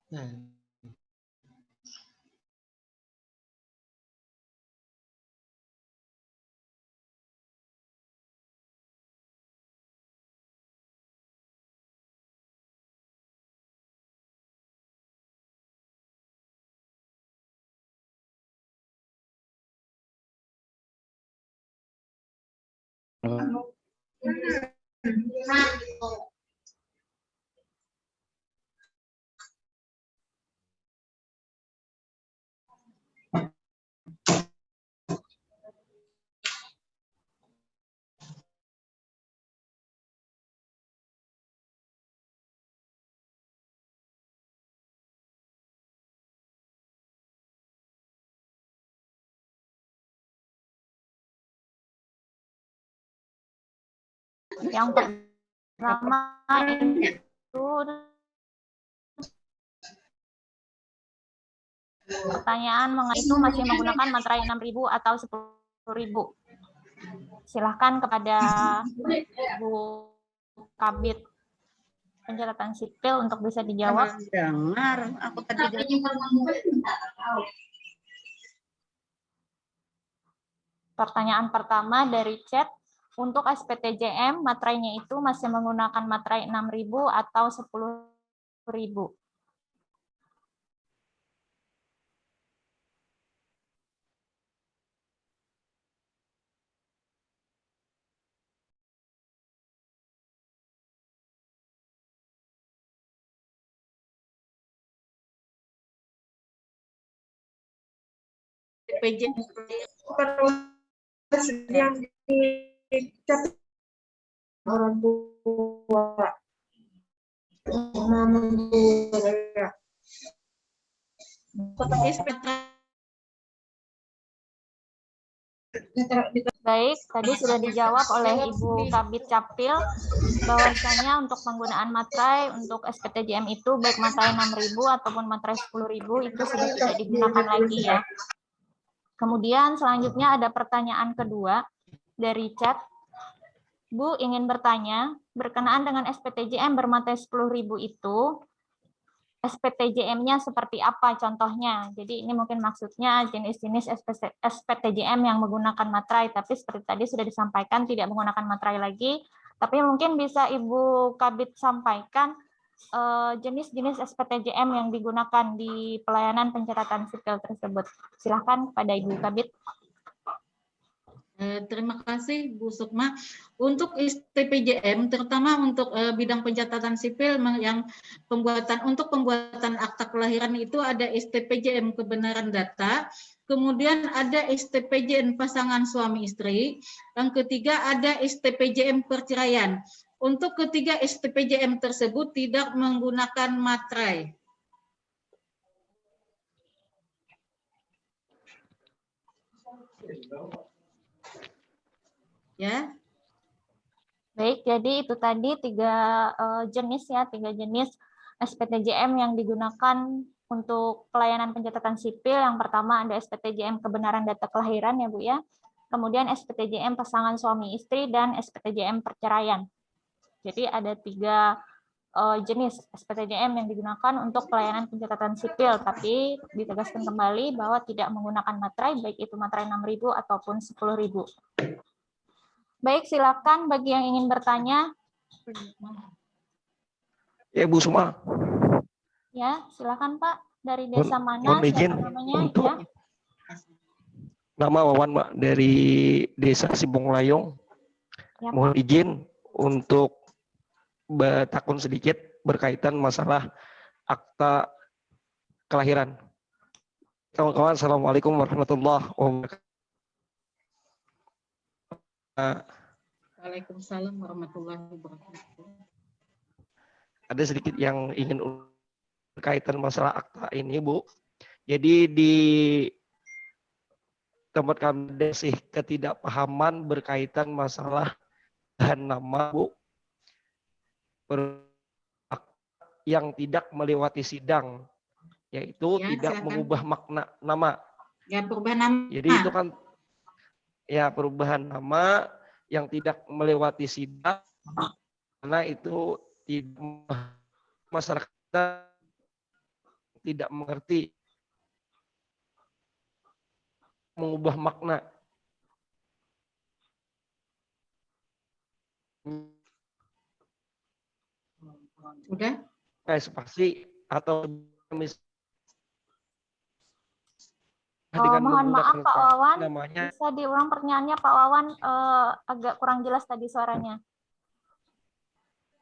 Nah. Yang pertama itu pertanyaan mengenai itu masih menggunakan materai 6.000 atau 10.000. Silahkan kepada Bu Kabid Pencatatan Sipil untuk bisa dijawab. Dengar, aku tadi Pertanyaan pertama dari chat, untuk SPTJM materainya itu masih menggunakan materai 6.000 atau 10.000? PJ yang dicat orang tua. Baik, tadi sudah dijawab oleh Ibu Kabid Capil bahwasanya untuk penggunaan materai untuk SPTJM itu baik materai 6.000 ataupun materai 10.000 itu sudah tidak digunakan lagi ya. Kemudian selanjutnya ada pertanyaan kedua dari chat. Bu ingin bertanya, berkenaan dengan SPTJM bermaterai 10.000 itu, SPTJM-nya seperti apa contohnya? Jadi ini mungkin maksudnya jenis-jenis SPTJM yang menggunakan materai, tapi seperti tadi sudah disampaikan tidak menggunakan materai lagi, tapi mungkin bisa Ibu Kabid sampaikan jenis-jenis SPTJM yang digunakan di pelayanan pencatatan sipil tersebut. Silahkan pada Ibu Kabid. Terima kasih Bu Sukma. Untuk STPJM, terutama untuk bidang pencatatan sipil yang pembuatan akta kelahiran itu ada STPJM kebenaran data, kemudian ada STPJM pasangan suami istri, yang ketiga ada STPJM perceraian. Untuk ketiga STPJM tersebut tidak menggunakan materai. Ya. Baik, jadi itu tadi tiga jenis SPTJM yang digunakan untuk pelayanan pencatatan sipil. Yang pertama ada SPTJM kebenaran data kelahiran ya Bu ya. Kemudian SPTJM pasangan suami istri dan SPTJM perceraian. Jadi ada tiga jenis SPTJM yang digunakan untuk pelayanan pencatatan sipil, tapi ditegaskan kembali bahwa tidak menggunakan materai, baik itu materai 6.000 ataupun 10.000. Baik, silakan bagi yang ingin bertanya. Ya, Bu Sukma. Ya, silakan Pak. Dari desa mana? Mohon izin untuk ya. Nama Wawan, Mbak, dari Desa Simpung Layong. Ya, mohon izin untuk bertakun sedikit berkaitan masalah akta kelahiran. Kawan-kawan, Assalamualaikum warahmatullahi wabarakatuh. Waalaikumsalam warahmatullahi wabarakatuh. Ada sedikit yang ingin berkaitan masalah akta ini, Bu. Jadi di tempat kami ada sih ketidakpahaman berkaitan masalah bahan nama, Bu. Yang tidak melewati sidang, yaitu ya, tidak silakan. mengubah makna nama. Ya, perubahan nama. Jadi itu kan ya perubahan nama yang tidak melewati sidang, karena itu masyarakat kita tidak mengerti mengubah makna. Udah? Spasi atau Mohon maaf Pak Wawan, namanya bisa diulang pertanyaannya Pak Wawan, agak kurang jelas tadi suaranya.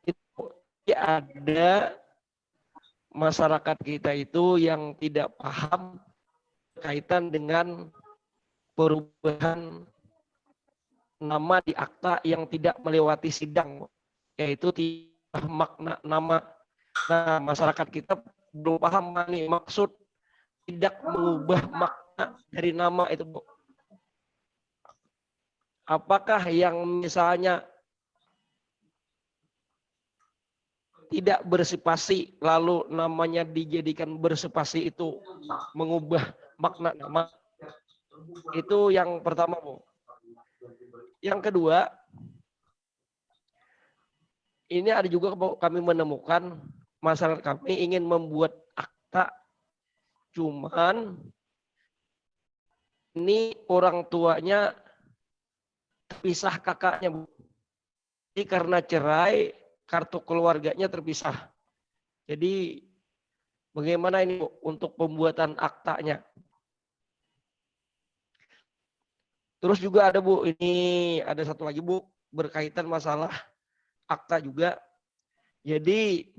itu ada masyarakat kita itu yang tidak paham kaitan dengan perubahan nama di akta yang tidak melewati sidang, yaitu tidak makna nama. Nah, masyarakat kita belum paham nih maksud tidak mengubah makna dari nama itu, Bu. Apakah yang misalnya tidak bersepasi lalu namanya dijadikan bersepasi itu mengubah makna nama? Itu yang pertama, Bu. Yang kedua, ini ada juga kami menemukan masyarakat kami ingin membuat akta, cuman ini orang tuanya terpisah kakaknya, Bu. Jadi karena cerai, kartu keluarganya terpisah. Jadi bagaimana ini, Bu, untuk pembuatan aktanya? Terus juga ada, Bu, ini ada satu lagi, Bu, berkaitan masalah akta juga. Jadi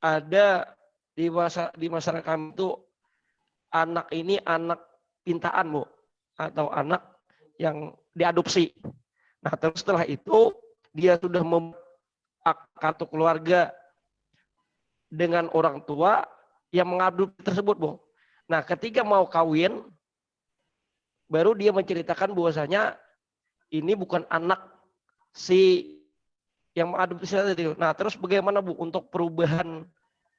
ada di masyarakat kami itu anak ini anak pintaan, Bu, atau anak yang diadopsi. Nah, terus setelah itu dia sudah kartu keluarga dengan orang tua yang mengadopsi tersebut, Bu. Nah, ketika mau kawin, baru dia menceritakan bahwasanya ini bukan anak si yang mengadopsi tadi. Nah, terus bagaimana, Bu, untuk perubahan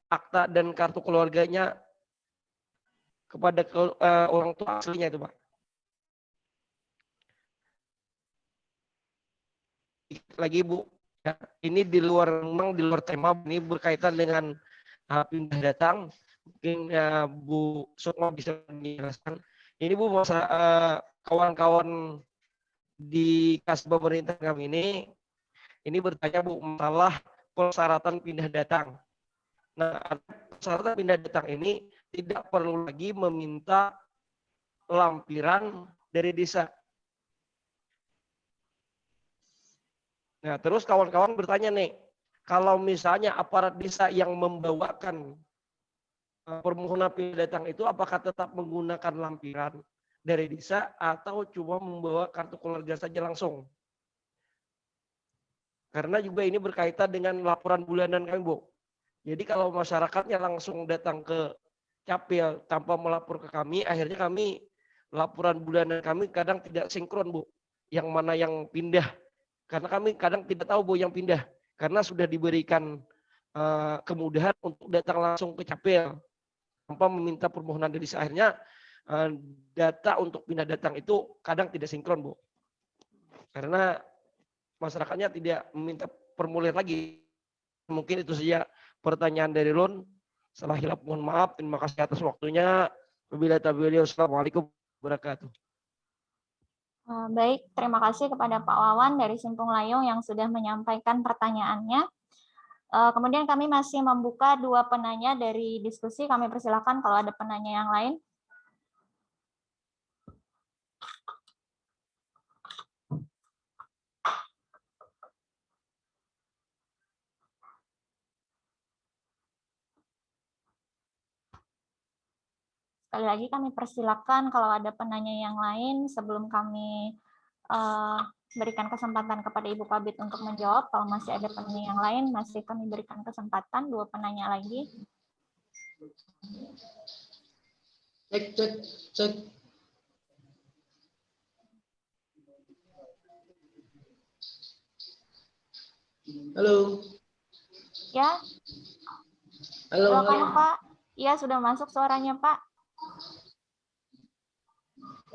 akta dan kartu keluarganya kepada orang tua aslinya itu, Pak? Lagi, Bu, ya, ini di luar tema, ini berkaitan dengan pindah datang. Mungkin Bu Sukma bisa menjelaskan. Ini, Bu, masa kawan-kawan di kasbah pemerintah kami ini bertanya, Bu, masalah persyaratan pindah datang. Nah, persyaratan pindah datang ini tidak perlu lagi meminta lampiran dari desa. Nah, terus kawan-kawan bertanya nih, kalau misalnya aparat desa yang membawakan permohonan pindah datang itu apakah tetap menggunakan lampiran dari desa atau cuma membawa kartu keluarga saja langsung? Karena juga ini berkaitan dengan laporan bulanan kami, Bu. Jadi kalau masyarakatnya langsung datang ke Capil tanpa melapor ke kami, akhirnya kami laporan bulanan kami kadang tidak sinkron, Bu. Yang mana yang pindah. Karena kami kadang tidak tahu, Bu, yang pindah. Karena sudah diberikan kemudahan untuk datang langsung ke Capil tanpa meminta permohonan dari desa. Akhirnya data untuk pindah datang itu kadang tidak sinkron, Bu. Karena masyarakatnya tidak meminta formulir lagi. Mungkin itu saja pertanyaan dari Lun. Salah hilap mohon maaf. Terima kasih atas waktunya. Wabillahi taufiq. Wassalamualaikum warahmatullahi wabarakatuh. Baik, terima kasih kepada Pak Wawan dari Simpung Layung yang sudah menyampaikan pertanyaannya. Kemudian kami masih membuka 2 penanya dari diskusi. Kami persilakan kalau ada penanya yang lain. Sekali lagi kami persilakan kalau ada penanya yang lain sebelum kami berikan kesempatan kepada Ibu Kabid untuk menjawab. Kalau masih ada penanya yang lain, masih kami berikan kesempatan 2 penanya lagi. Cek. Halo. Ya. Halo. Silakan, Pak. Iya, sudah masuk suaranya, Pak.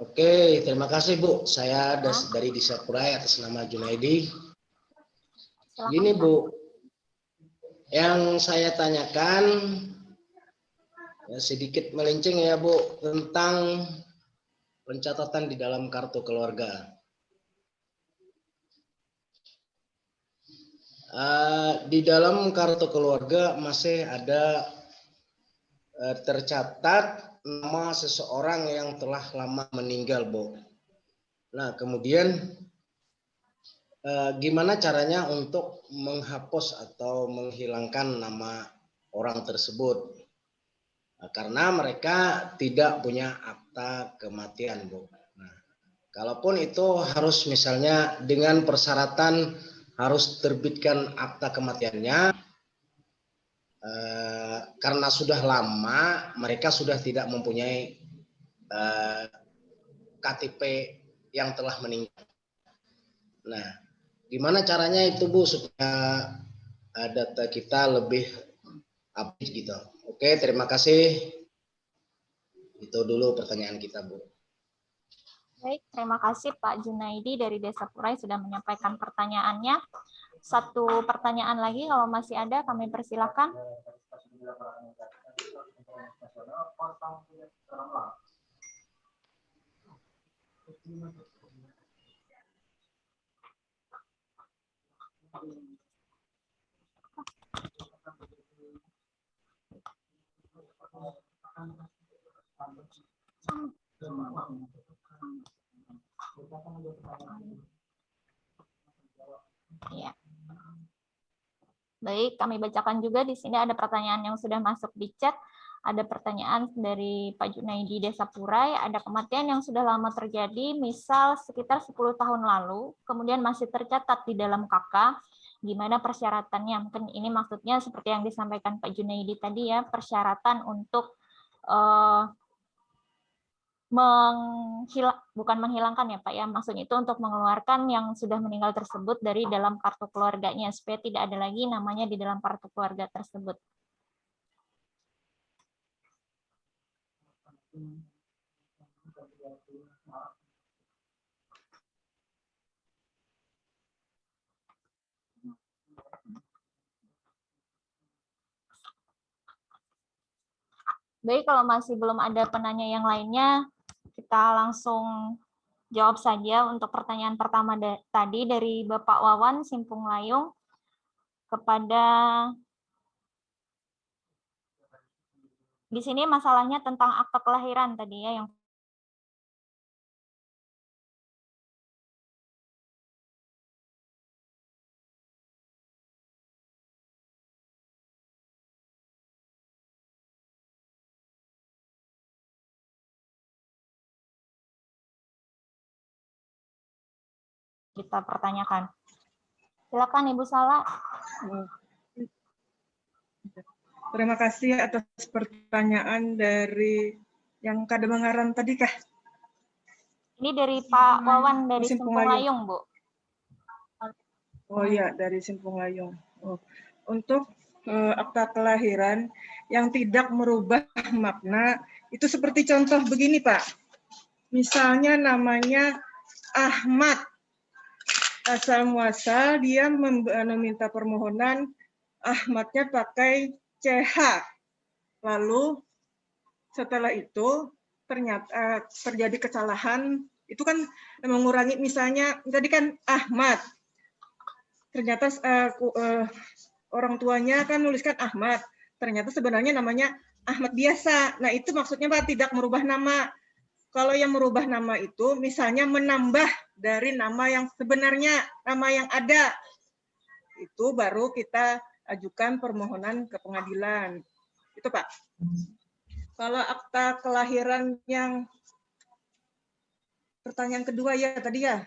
Oke, terima kasih, Bu. Saya dari Desa Kurai atas nama Junaidi. Silakan, Gini, Pak. Bu. Yang saya tanyakan ya, sedikit melenceng ya Bu, tentang pencatatan di dalam kartu keluarga. Di dalam kartu keluarga masih ada tercatat nama seseorang yang telah lama meninggal, Bu. Nah, kemudian gimana caranya untuk menghapus atau menghilangkan nama orang tersebut? Karena mereka tidak punya akta kematian, Bu. Nah, kalaupun itu harus misalnya dengan persyaratan harus terbitkan akta kematiannya, karena sudah lama mereka sudah tidak mempunyai KTP yang telah meninggal. Nah, gimana caranya itu Bu supaya data kita lebih update gitu? Oke, terima kasih. Itu dulu pertanyaan kita, Bu. Baik, terima kasih Pak Junaidi dari Desa Purai sudah menyampaikan pertanyaannya. Satu pertanyaan lagi kalau masih ada kami persilahkan. Ya. Baik, kami bacakan juga di sini ada pertanyaan yang sudah masuk di chat. Ada pertanyaan dari Pak Junaidi Desa Purai, ada kematian yang sudah lama terjadi, misal sekitar 10 tahun lalu, kemudian masih tercatat di dalam KK, gimana persyaratannya? Mungkin ini maksudnya seperti yang disampaikan Pak Junaidi tadi ya, persyaratan untuk bukan menghilangkan ya Pak ya, maksudnya itu untuk mengeluarkan yang sudah meninggal tersebut dari dalam kartu keluarganya, supaya tidak ada lagi namanya di dalam kartu keluarga tersebut. Baik, kalau masih belum ada penanya yang lainnya, kita langsung jawab saja untuk pertanyaan pertama tadi dari Bapak Wawan Simpung Layung kepada di sini masalahnya tentang akta kelahiran tadi ya yang kita pertanyakan. Silakan Ibu Sala. Terima kasih atas pertanyaan dari yang Kademangaran tadi kah? Ini dari Pak Wawan dari Simpung Simpung Layung, Bu. Oh iya, dari Simpung Layung. Oh. Untuk akta kelahiran yang tidak merubah makna, itu seperti contoh begini, Pak. Misalnya namanya Ahmad. Asal muasal dia meminta permohonan Ahmadnya pakai CH. Lalu setelah itu ternyata terjadi kesalahan, itu kan mengurangi, misalnya tadi kan Ahmad, ternyata orang tuanya kan nuliskan Ahmad, ternyata sebenarnya namanya Ahmad biasa. Nah itu maksudnya Pak tidak merubah nama. Kalau yang merubah nama itu misalnya menambah dari nama yang sebenarnya, nama yang ada, itu baru kita ajukan permohonan ke pengadilan. Itu Pak. Kalau akta kelahiran yang pertanyaan kedua ya tadi ya.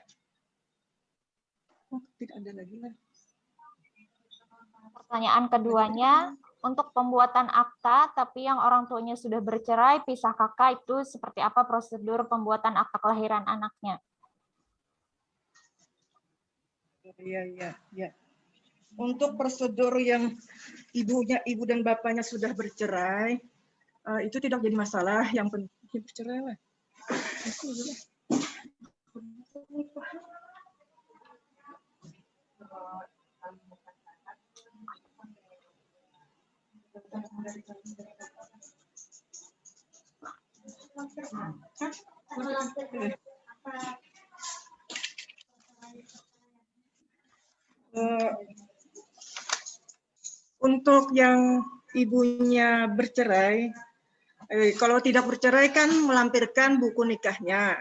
Oh, tidak ada lagi lah. Pertanyaan keduanya, untuk pembuatan akta, tapi yang orang tuanya sudah bercerai, pisah kakak, itu seperti apa prosedur pembuatan akta kelahiran anaknya? Iya. Untuk prosedur yang ibu dan bapaknya sudah bercerai, itu tidak jadi masalah. Yang penting bercerai lah. Untuk yang ibunya bercerai, kalau tidak bercerai kan melampirkan buku nikahnya.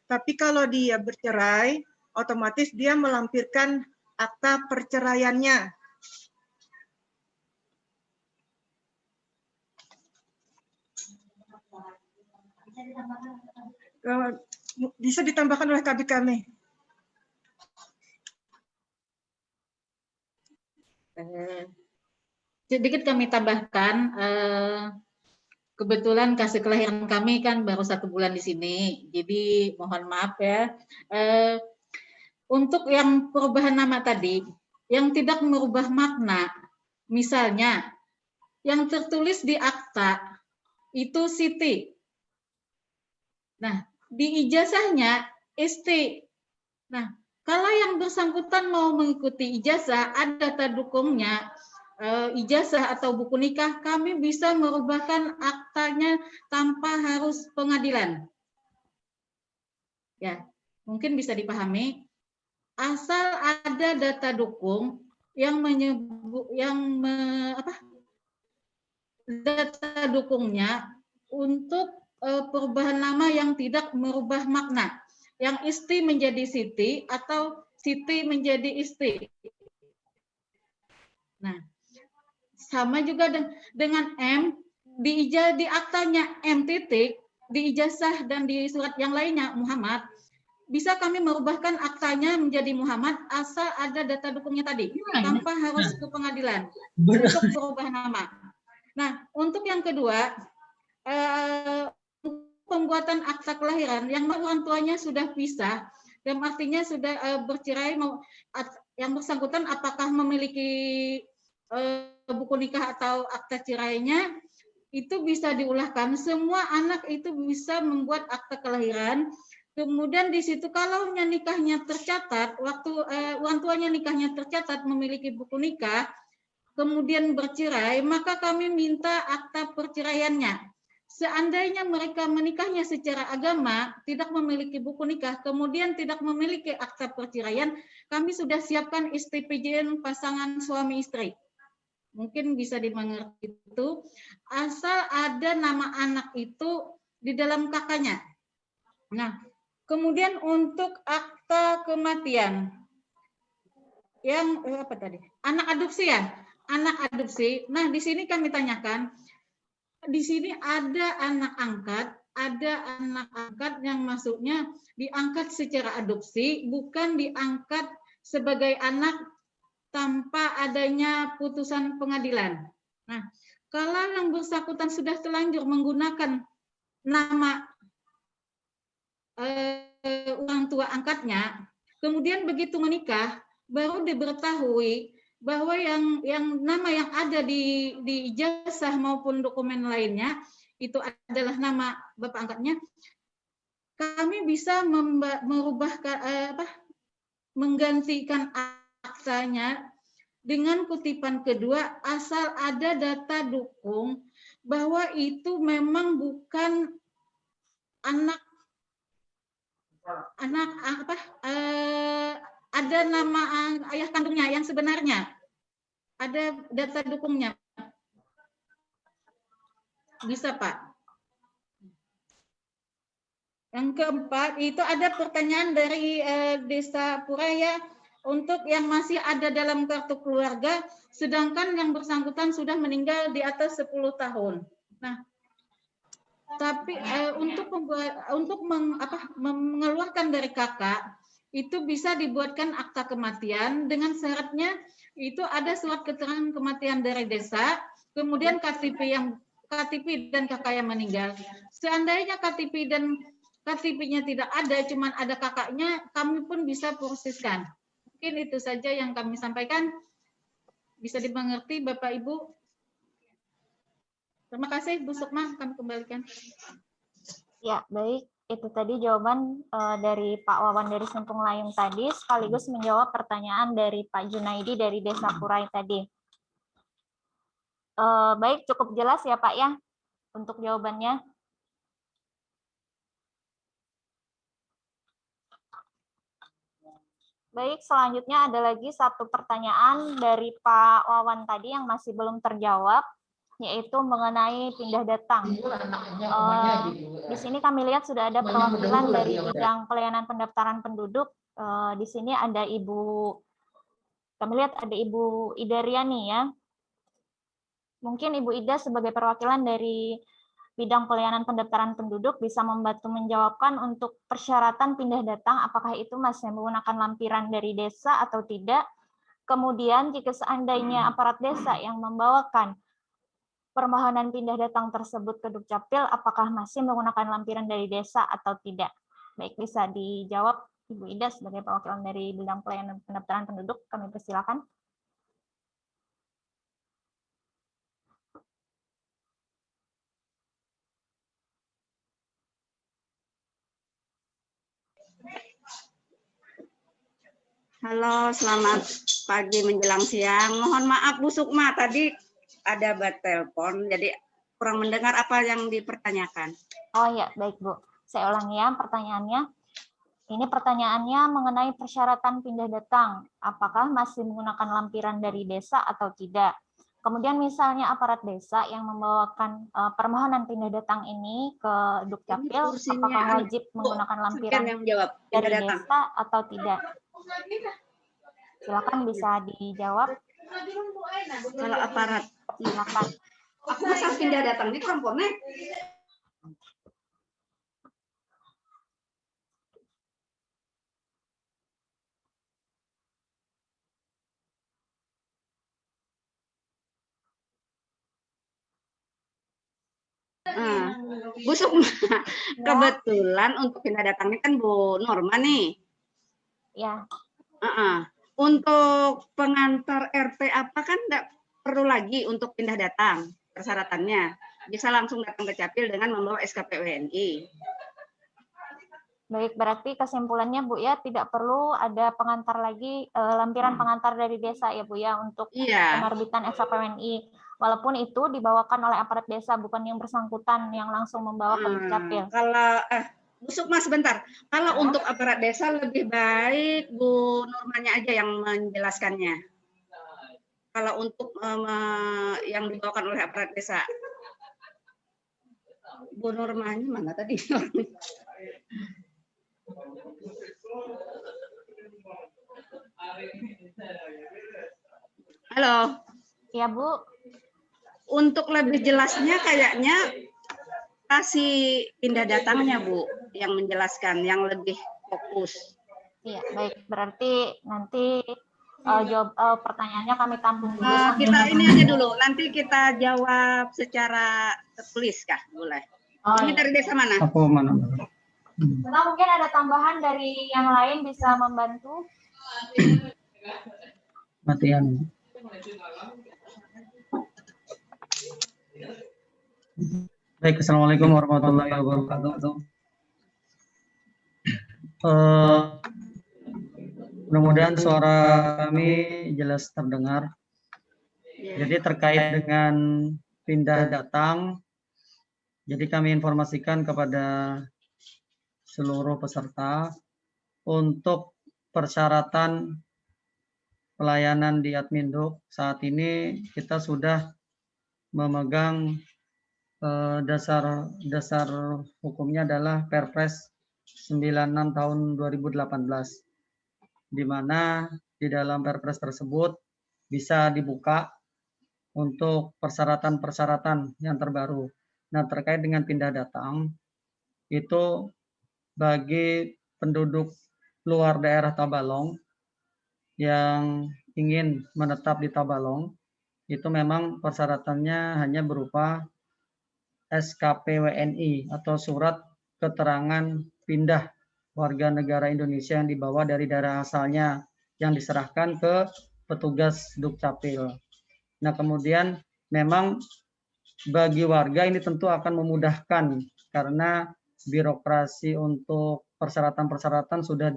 Tapi kalau dia bercerai, otomatis dia melampirkan akta perceraiannya. Bisa ditambahkan oleh kabit kami. Sedikit kami tambahkan, kebetulan kasih kelahiran kami kan baru 1 bulan di sini, jadi mohon maaf ya. Untuk yang perubahan nama tadi, yang tidak merubah makna, misalnya yang tertulis di akta itu Siti. Nah, di ijazahnya Isti. Nah, kalau yang bersangkutan mau mengikuti ijazah, ada data dukungnya, ijazah atau buku nikah, kami bisa merubahkan aktanya tanpa harus pengadilan. Ya, mungkin bisa dipahami. Asal ada data dukung yang data dukungnya untuk perubahan nama yang tidak merubah makna. Yang Isti menjadi Siti atau Siti menjadi Isti. Nah, sama juga dengan M, di aktanya M titik, di ijazah dan di surat yang lainnya Muhammad, bisa kami merubahkan aktanya menjadi Muhammad asal ada data dukungnya tadi, tanpa harus ke pengadilan untuk berubah nama. Nah, untuk yang kedua, pembuatan akta kelahiran yang orang tuanya sudah pisah, dan artinya sudah bercerai, yang bersangkutan apakah memiliki buku nikah atau akta cerainya, itu bisa diulahkan. Semua anak itu bisa membuat akta kelahiran. Kemudian di situ kalau nikahnya tercatat, waktu orang tuanya nikahnya tercatat memiliki buku nikah, kemudian bercerai, maka kami minta akta perceraiannya. Seandainya mereka menikahnya secara agama, tidak memiliki buku nikah, kemudian tidak memiliki akta perceraian, kami sudah siapkan STPJN pasangan suami istri. Mungkin bisa dimengerti itu, asal ada nama anak itu di dalam kakaknya. Nah, kemudian untuk akta kematian, yang apa tadi? Anak adopsi ya? Anak adopsi. Nah, di sini kami tanyakan, di sini ada anak angkat yang masuknya diangkat secara adopsi, bukan diangkat sebagai anak tanpa adanya putusan pengadilan. Nah, kalau yang bersangkutan sudah terlanjur menggunakan nama orang tua angkatnya, kemudian begitu menikah, baru diketahui bahwa yang nama yang ada di ijazah maupun dokumen lainnya itu adalah nama bapak angkatnya, kami bisa menggantikan aktanya dengan kutipan kedua asal ada data dukung bahwa itu memang bukan ada nama ayah kandungnya yang sebenarnya, ada data dukungnya. Bisa, Pak. Yang keempat, itu ada pertanyaan dari Desa Puraya untuk yang masih ada dalam kartu keluarga, sedangkan yang bersangkutan sudah meninggal di atas 10 tahun. Nah, tapi untuk mengeluarkan dari kakak, itu bisa dibuatkan akta kematian dengan syaratnya itu ada surat keterangan kematian dari desa, kemudian KTP dan kakak yang meninggal. Seandainya KTP-nya tidak ada, cuman ada kakaknya, kami pun bisa proseskan. Mungkin itu saja yang kami sampaikan. Bisa dimengerti Bapak Ibu? Terima kasih Bu Sukma, kami kembalikan. Ya, baik. Itu tadi jawaban dari Pak Wawan dari Simpung Layung tadi, sekaligus menjawab pertanyaan dari Pak Junaidi dari Desa Purai tadi. Baik, cukup jelas ya Pak ya untuk jawabannya. Baik, selanjutnya ada lagi satu pertanyaan dari Pak Wawan tadi yang masih belum terjawab, yaitu mengenai pindah datang. Di sini kami lihat sudah ada perwakilan dari bidang pelayanan pendaftaran penduduk. Di sini ada kami lihat ada Ibu Ida Riani ya. Mungkin Ibu Ida sebagai perwakilan dari bidang pelayanan pendaftaran penduduk bisa membantu menjawabkan untuk persyaratan pindah datang, apakah itu masih menggunakan lampiran dari desa atau tidak. Kemudian jika seandainya aparat desa yang membawakan permohonan pindah datang tersebut ke Dukcapil, apakah masih menggunakan lampiran dari desa atau tidak? Baik, bisa dijawab Ibu Ida sebagai perwakilan dari bidang pelayanan pendaftaran penduduk, kami persilakan. Halo, selamat pagi menjelang siang. Mohon maaf Bu Sukma, tadi ada telepon, jadi kurang mendengar apa yang dipertanyakan. Oh ya, baik Bu. Saya ulangi ya pertanyaannya. Ini pertanyaannya mengenai persyaratan pindah datang. Apakah masih menggunakan lampiran dari desa atau tidak? Kemudian misalnya aparat desa yang membawakan permohonan pindah datang ini ke Dukcapil, apakah wajib menggunakan lampiran yang jawab, dari desa atau tidak? Silakan bisa dijawab. Kalau aparat, Silakan. aku masa pindah datang di kompornya. Bu Sukma, kebetulan untuk pindah datang ini kan Bu Norma nih. Ya. Untuk pengantar RT apa kan enggak perlu lagi untuk pindah datang persyaratannya. Bisa langsung datang ke Capil dengan membawa SKP WNI. Baik, berarti kesimpulannya Bu ya tidak perlu ada pengantar lagi, lampiran pengantar dari desa ya Bu ya untuk penerbitan SKP WNI. Walaupun itu dibawakan oleh aparat desa, bukan yang bersangkutan yang langsung membawa ke Dukcapil. Kalau Bu Sukma sebentar, kalau untuk aparat desa lebih baik Bu Normanya aja yang menjelaskannya. Kalau untuk yang dibawakan oleh aparat desa, Bu Normanya mana tadi? Halo. Ya Bu. Untuk lebih jelasnya kayaknya kasih pindah datangnya Bu yang menjelaskan, yang lebih fokus. Iya, baik. Berarti nanti jawab pertanyaannya kami tampung dulu. Kita ini aja dulu, nanti kita jawab secara tertulis kah? Boleh. Ini dari desa mana? Aku mana? Nah, mungkin ada tambahan dari yang lain bisa membantu. Matian. Baik, assalamualaikum warahmatullahi wabarakatuh. Mudah-mudahan suara kami jelas terdengar. Jadi terkait dengan pindah datang, jadi kami informasikan kepada seluruh peserta untuk persyaratan pelayanan di Adminduk. Saat ini kita sudah memegang dasar hukumnya adalah Perpres 96 tahun 2018, di mana di dalam Perpres tersebut bisa dibuka untuk persyaratan-persyaratan yang terbaru. Nah, terkait dengan pindah datang, itu bagi penduduk luar daerah Tabalong yang ingin menetap di Tabalong, itu memang persyaratannya hanya berupa SKP WNI atau surat keterangan pindah warga negara Indonesia yang dibawa dari daerah asalnya yang diserahkan ke petugas Dukcapil. Nah, kemudian memang bagi warga ini tentu akan memudahkan karena birokrasi untuk persyaratan-persyaratan sudah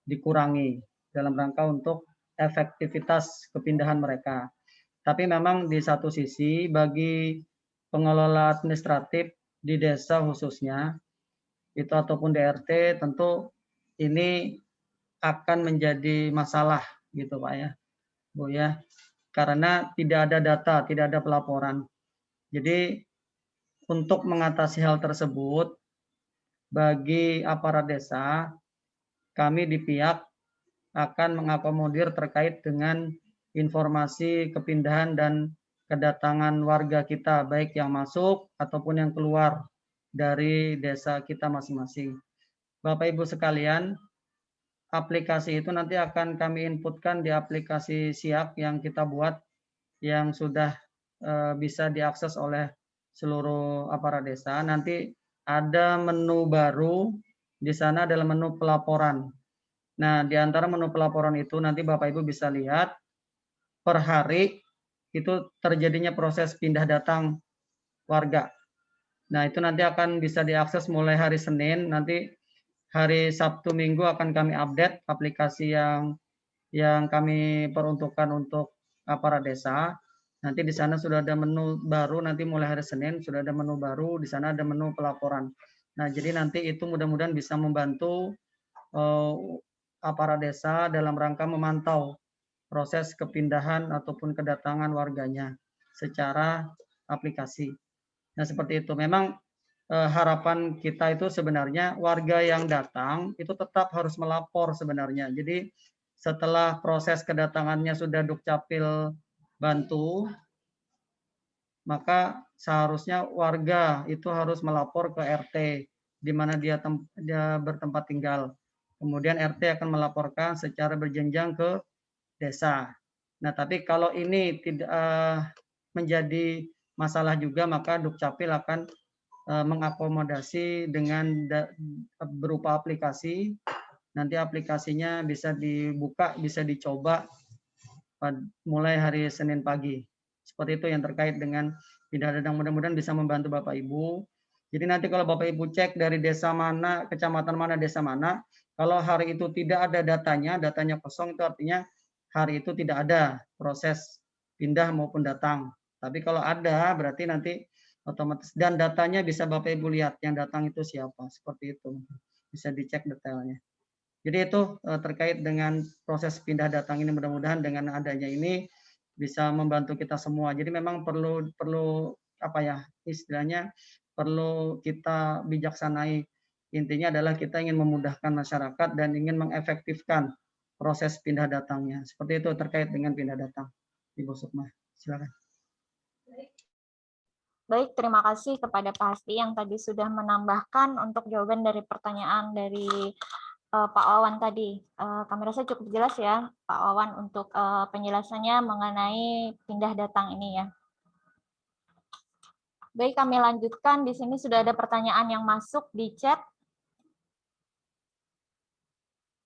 dikurangi dalam rangka untuk efektivitas kepindahan mereka. Tapi memang di satu sisi bagi pengelola administratif di desa khususnya itu ataupun DRT tentu ini akan menjadi masalah gitu Pak ya, Bu ya, karena tidak ada data, tidak ada pelaporan. Jadi untuk mengatasi hal tersebut bagi aparat desa, kami di pihak akan mengakomodir terkait dengan informasi kepindahan dan kedatangan warga kita, baik yang masuk ataupun yang keluar dari desa kita masing-masing. Bapak Ibu sekalian, aplikasi itu nanti akan kami inputkan di aplikasi SIAK yang kita buat, yang sudah bisa diakses oleh seluruh aparat desa. Nanti ada menu baru, di sana adalah menu pelaporan. Nah, di antara menu pelaporan itu nanti Bapak Ibu bisa lihat per hari itu terjadinya proses pindah datang warga. Nah, itu nanti akan bisa diakses mulai hari Senin, nanti hari Sabtu Minggu akan kami update aplikasi yang kami peruntukkan untuk aparat desa. Nanti di sana sudah ada menu baru, nanti mulai hari Senin sudah ada menu baru, di sana ada menu pelaporan. Nah, jadi nanti itu mudah-mudahan bisa membantu aparat desa dalam rangka memantau proses kepindahan ataupun kedatangan warganya secara aplikasi. Nah, seperti itu. Memang harapan kita itu sebenarnya warga yang datang itu tetap harus melapor sebenarnya. Jadi setelah proses kedatangannya sudah Dukcapil bantu, maka seharusnya warga itu harus melapor ke RT di mana dia bertempat tinggal. Kemudian RT akan melaporkan secara berjenjang ke desa. Nah, tapi kalau ini tidak menjadi masalah juga, maka Dukcapil akan mengakomodasi dengan berupa aplikasi. Nanti aplikasinya bisa dibuka, bisa dicoba mulai hari Senin pagi. Seperti itu yang terkait dengan pindah datang, mudah-mudahan bisa membantu Bapak Ibu. Jadi nanti kalau Bapak Ibu cek dari desa mana, kecamatan mana, desa mana, kalau hari itu tidak ada datanya kosong, itu artinya hari itu tidak ada proses pindah maupun datang. Tapi kalau ada, berarti nanti otomatis, dan datanya bisa Bapak Ibu lihat yang datang itu siapa, seperti itu. Bisa dicek detailnya. Jadi itu terkait dengan proses pindah datang ini, mudah-mudahan dengan adanya ini bisa membantu kita semua. Jadi memang perlu apa ya, istilahnya perlu kita bijaksanai. Intinya adalah kita ingin memudahkan masyarakat dan ingin mengefektifkan proses pindah datangnya. Seperti itu terkait dengan pindah datang. Ibu Sukma, silakan. Baik, terima kasih kepada Pak Hasti yang tadi sudah menambahkan untuk jawaban dari pertanyaan dari Pak Wawan tadi. Kami rasa cukup jelas ya, Pak Wawan, untuk penjelasannya mengenai pindah datang ini ya. Baik, kami lanjutkan. Di sini sudah ada pertanyaan yang masuk di chat.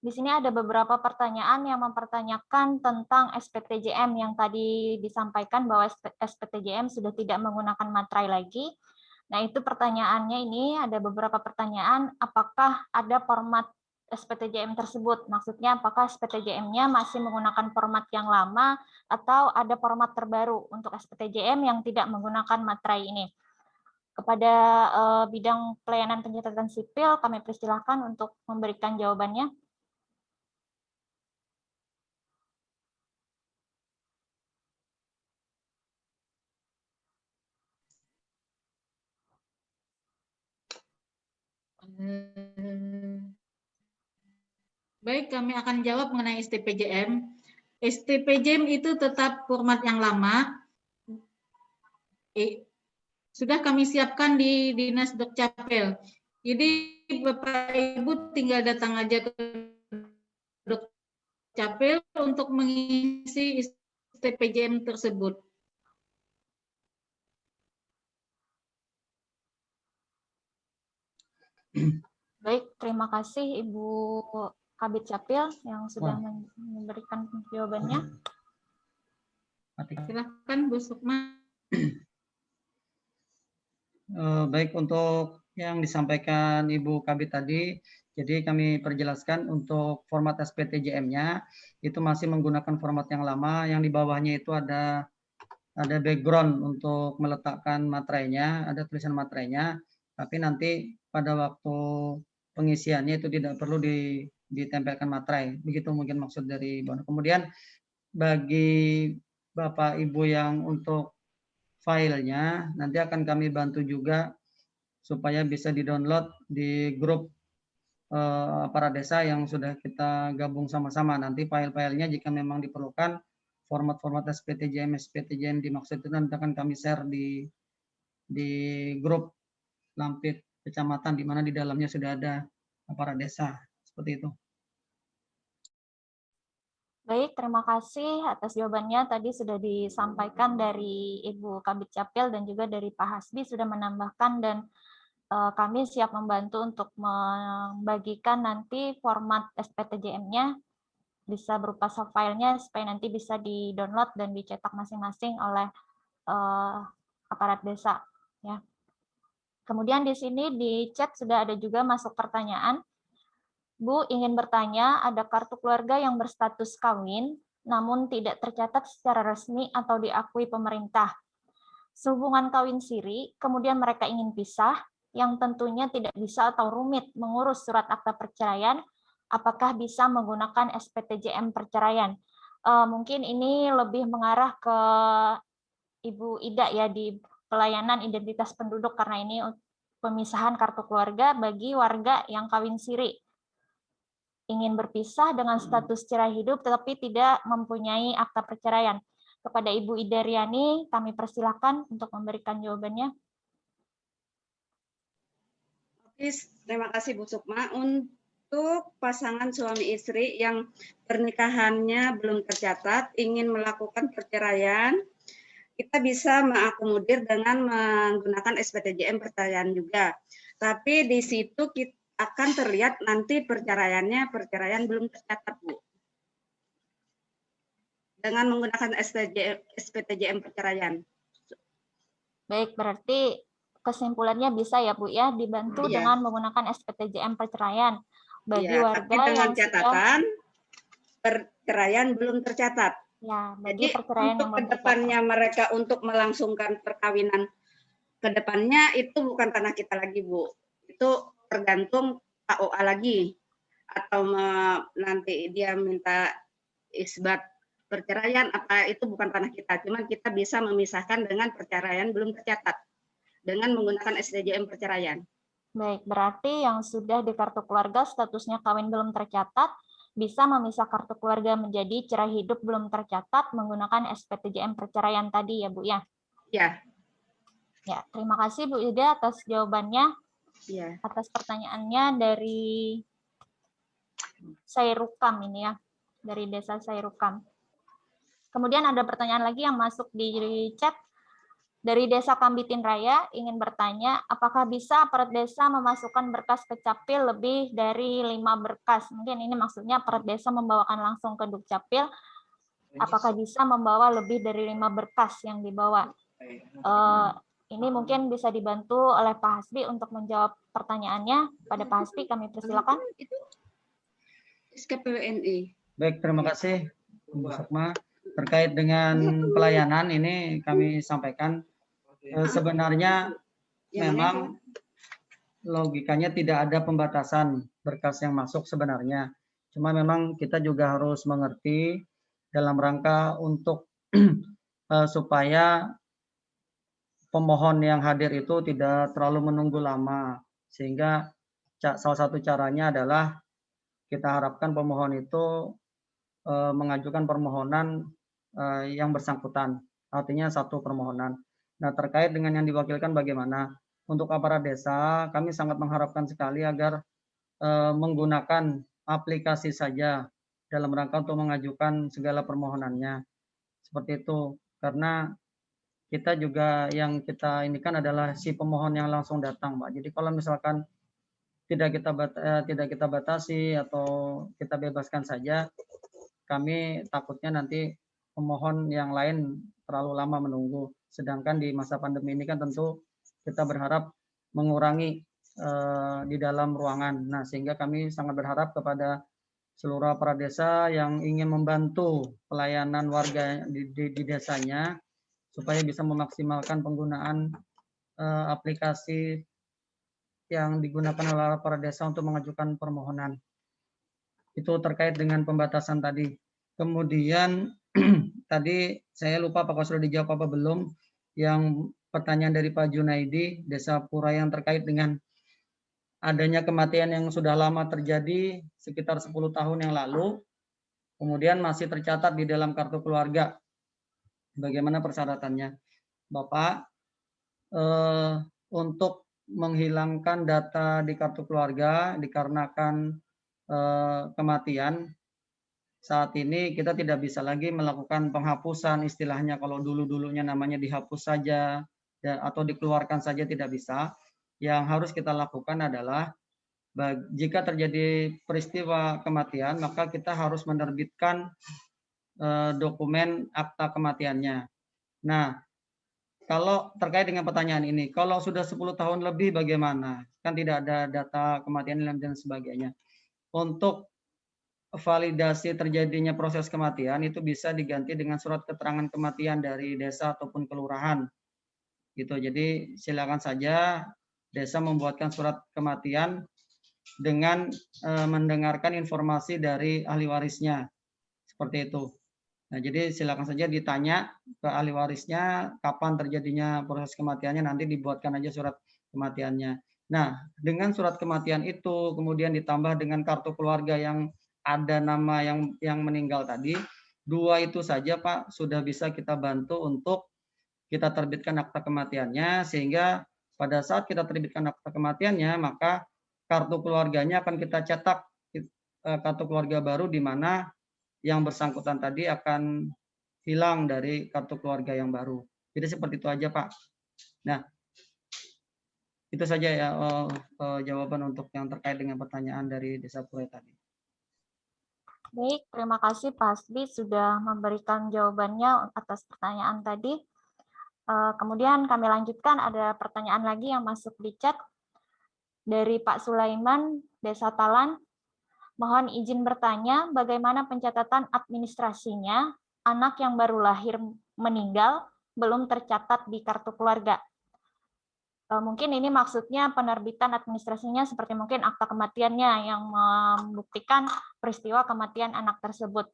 Di sini ada beberapa pertanyaan yang mempertanyakan tentang SPTJM yang tadi disampaikan bahwa SPTJM sudah tidak menggunakan materai lagi. Nah, itu pertanyaannya ini ada beberapa pertanyaan, apakah ada format SPTJM tersebut? Maksudnya apakah SPTJM-nya masih menggunakan format yang lama atau ada format terbaru untuk SPTJM yang tidak menggunakan materai ini? Kepada bidang pelayanan pencatatan sipil, kami persilahkan untuk memberikan jawabannya. Baik, kami akan jawab mengenai STPJM. STPJM itu tetap format yang lama. Sudah kami siapkan di Dinas Dukcapil. Jadi Bapak Ibu tinggal datang aja ke Dukcapil untuk mengisi STPJM tersebut. Baik, terima kasih Ibu Kabid Capil yang sudah memberikan jawabannya. Silakan Bu Sukma. Baik, untuk yang disampaikan Ibu Kabid tadi, jadi kami perjelaskan untuk format SPTJM-nya itu masih menggunakan format yang lama, yang di bawahnya itu ada ada background untuk meletakkan materainya, ada tulisan materainya, tapi nanti pada waktu pengisiannya itu tidak perlu ditempelkan materai. Begitu mungkin maksud dari Bono. Kemudian bagi Bapak Ibu yang untuk filenya, nanti akan kami bantu juga supaya bisa di-download di grup para desa yang sudah kita gabung sama-sama. Nanti file-filenya jika memang diperlukan, format-format SPTJM dimaksud itu nanti akan kami share di grup Lampit Kecamatan, di mana di dalamnya sudah ada para desa. Seperti itu. Baik, terima kasih atas jawabannya. Tadi sudah disampaikan dari Ibu Kabid Capil dan juga dari Pak Hasbi sudah menambahkan, dan kami siap membantu untuk membagikan nanti format SPTJM-nya bisa berupa soft file-nya supaya nanti bisa di-download dan dicetak masing-masing oleh aparat desa. Ya. Kemudian di sini di chat sudah ada juga masuk pertanyaan. Bu, ingin bertanya, ada kartu keluarga yang berstatus kawin, namun tidak tercatat secara resmi atau diakui pemerintah. Sehubungan kawin siri, kemudian mereka ingin pisah, yang tentunya tidak bisa atau rumit mengurus surat akta perceraian, apakah bisa menggunakan SPTJM perceraian? Mungkin ini lebih mengarah ke Ibu Ida ya, di pelayanan identitas penduduk, karena ini pemisahan kartu keluarga bagi warga yang kawin siri. Ingin berpisah dengan status cerai hidup tetapi tidak mempunyai akta perceraian. Kepada Ibu Ida Riani, kami persilahkan untuk memberikan jawabannya. Oke, terima kasih Bu Sukma. Untuk pasangan suami istri yang pernikahannya belum tercatat, ingin melakukan perceraian, kita bisa mengakomodir dengan menggunakan SPTJM perceraian juga. Tapi di situ kita akan terlihat nanti perceraian belum tercatat, Bu. Dengan menggunakan SPTJM perceraian. Baik, berarti kesimpulannya bisa ya Bu ya, dibantu dengan menggunakan SPTJM perceraian bagi warga tapi dengan yang catatan perceraian belum tercatat. Ya, bagi jadi perceraian untuk kedepannya mereka untuk melangsungkan perkawinan kedepannya itu bukan tanah kita lagi, Bu. Itu tergantung KOA lagi, atau nanti dia minta isbat perceraian, apa itu bukan tanah kita. Cuman kita bisa memisahkan dengan perceraian belum tercatat dengan menggunakan SPTJM perceraian. Baik, berarti yang sudah di kartu keluarga statusnya kawin belum tercatat bisa memisah kartu keluarga menjadi cerai hidup belum tercatat menggunakan SPTJM perceraian tadi ya Bu ya? Ya. Ya, terima kasih Bu Ida atas jawabannya. Ya. Atas pertanyaannya dari Sairukam ini ya, dari Desa Sairukam. Kemudian ada pertanyaan lagi yang masuk di chat dari Desa Kambitin Raya, ingin bertanya apakah bisa aparat desa memasukkan berkas ke Capil lebih dari 5 berkas. Mungkin ini maksudnya aparat desa membawakan langsung ke Dukcapil, apakah bisa membawa lebih dari 5 berkas yang dibawa. Ini mungkin bisa dibantu oleh Pak Hasbi untuk menjawab pertanyaannya. Pada Pak Hasbi kami persilakan. Itu SKPWNI. Baik, terima kasih Bu Sukma. Terkait dengan pelayanan ini kami sampaikan sebenarnya memang logikanya tidak ada pembatasan berkas yang masuk sebenarnya. Cuma memang kita juga harus mengerti dalam rangka untuk supaya pemohon yang hadir itu tidak terlalu menunggu lama, sehingga salah satu caranya adalah kita harapkan pemohon itu mengajukan permohonan yang bersangkutan, artinya satu permohonan. Nah, terkait dengan yang diwakilkan bagaimana? Untuk aparat desa, kami sangat mengharapkan sekali agar menggunakan aplikasi saja dalam rangka untuk mengajukan segala permohonannya. Seperti itu, karena kita juga yang kita ini kan adalah si pemohon yang langsung datang, Pak. Jadi kalau misalkan tidak kita batasi atau kita bebaskan saja, kami takutnya nanti pemohon yang lain terlalu lama menunggu. Sedangkan di masa pandemi ini kan tentu kita berharap mengurangi di dalam ruangan. Nah, sehingga kami sangat berharap kepada seluruh aparat desa yang ingin membantu pelayanan warga di desanya, supaya bisa memaksimalkan penggunaan aplikasi yang digunakan oleh para desa untuk mengajukan permohonan. Itu terkait dengan pembatasan tadi. Kemudian tadi saya lupa apakah sudah dijawab apa belum, yang pertanyaan dari Pak Junaidi, Desa Pura, yang terkait dengan adanya kematian yang sudah lama terjadi sekitar 10 tahun yang lalu, kemudian masih tercatat di dalam kartu keluarga. Bagaimana persyaratannya? Bapak, untuk menghilangkan data di kartu keluarga dikarenakan kematian, saat ini kita tidak bisa lagi melakukan penghapusan, istilahnya kalau dulu-dulunya namanya dihapus saja atau dikeluarkan saja, tidak bisa. Yang harus kita lakukan adalah jika terjadi peristiwa kematian, maka kita harus menerbitkan dokumen akta kematiannya. Nah, kalau terkait dengan pertanyaan ini, kalau sudah 10 tahun lebih bagaimana? Kan tidak ada data kematian dan sebagainya. Untuk validasi terjadinya proses kematian itu bisa diganti dengan surat keterangan kematian dari desa ataupun kelurahan. Gitu. Jadi silakan saja desa membuatkan surat kematian dengan mendengarkan informasi dari ahli warisnya. Seperti itu. Nah, jadi silakan saja ditanya ke ahli warisnya kapan terjadinya proses kematiannya, nanti dibuatkan aja surat kematiannya. Nah, dengan surat kematian itu kemudian ditambah dengan kartu keluarga yang ada nama yang meninggal tadi, 2 itu saja Pak sudah bisa kita bantu untuk kita terbitkan akta kematiannya, sehingga pada saat kita terbitkan akta kematiannya maka kartu keluarganya akan kita cetak kartu keluarga baru, di mana yang bersangkutan tadi akan hilang dari kartu keluarga yang baru. Jadi seperti itu aja Pak. Nah, itu saja ya jawaban untuk yang terkait dengan pertanyaan dari Desa Pura tadi. Baik, terima kasih Pak Hasbi sudah memberikan jawabannya atas pertanyaan tadi. Kemudian kami lanjutkan, ada pertanyaan lagi yang masuk di chat dari Pak Sulaiman, Desa Talan. Mohon izin bertanya, bagaimana pencatatan administrasinya anak yang baru lahir meninggal belum tercatat di kartu keluarga? Mungkin ini maksudnya penerbitan administrasinya seperti mungkin akta kematiannya yang membuktikan peristiwa kematian anak tersebut.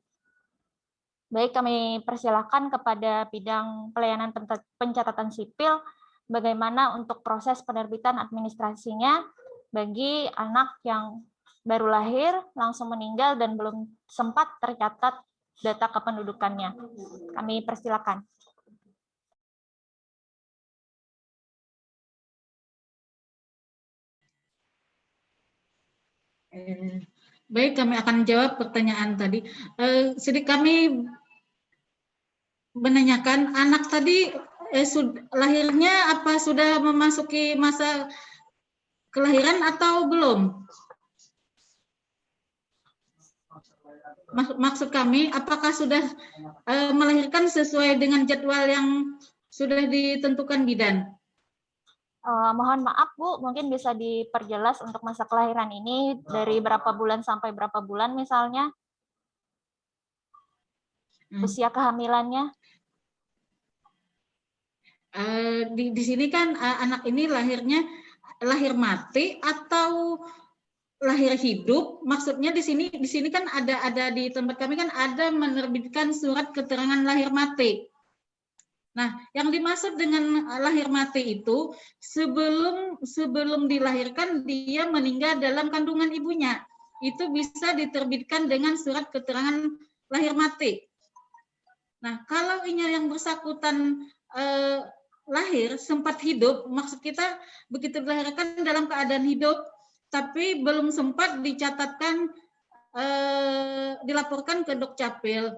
Baik, kami persilahkan kepada bidang pelayanan pencatatan sipil bagaimana untuk proses penerbitan administrasinya bagi anak yang baru lahir, langsung meninggal, dan belum sempat tercatat data kependudukannya. Kami persilakan. Baik, kami akan jawab pertanyaan tadi. Sedikit kami menanyakan, anak tadi lahirnya apa sudah memasuki masa kelahiran atau belum? Maksud kami, apakah sudah melahirkan sesuai dengan jadwal yang sudah ditentukan bidan? Mohon maaf Bu, mungkin bisa diperjelas untuk masa kelahiran ini dari berapa bulan sampai berapa bulan misalnya? Usia kehamilannya? Di sini kan anak ini lahirnya lahir mati atau lahir hidup? Maksudnya di sini kan ada di tempat kami kan ada menerbitkan surat keterangan lahir mati. Nah, yang dimaksud dengan lahir mati itu sebelum dilahirkan dia meninggal dalam kandungan ibunya. Itu bisa diterbitkan dengan surat keterangan lahir mati. Nah, kalau ini yang bersangkutan lahir sempat hidup, maksud kita begitu dilahirkan dalam keadaan hidup, tapi belum sempat dicatatkan, dilaporkan ke Dukcapil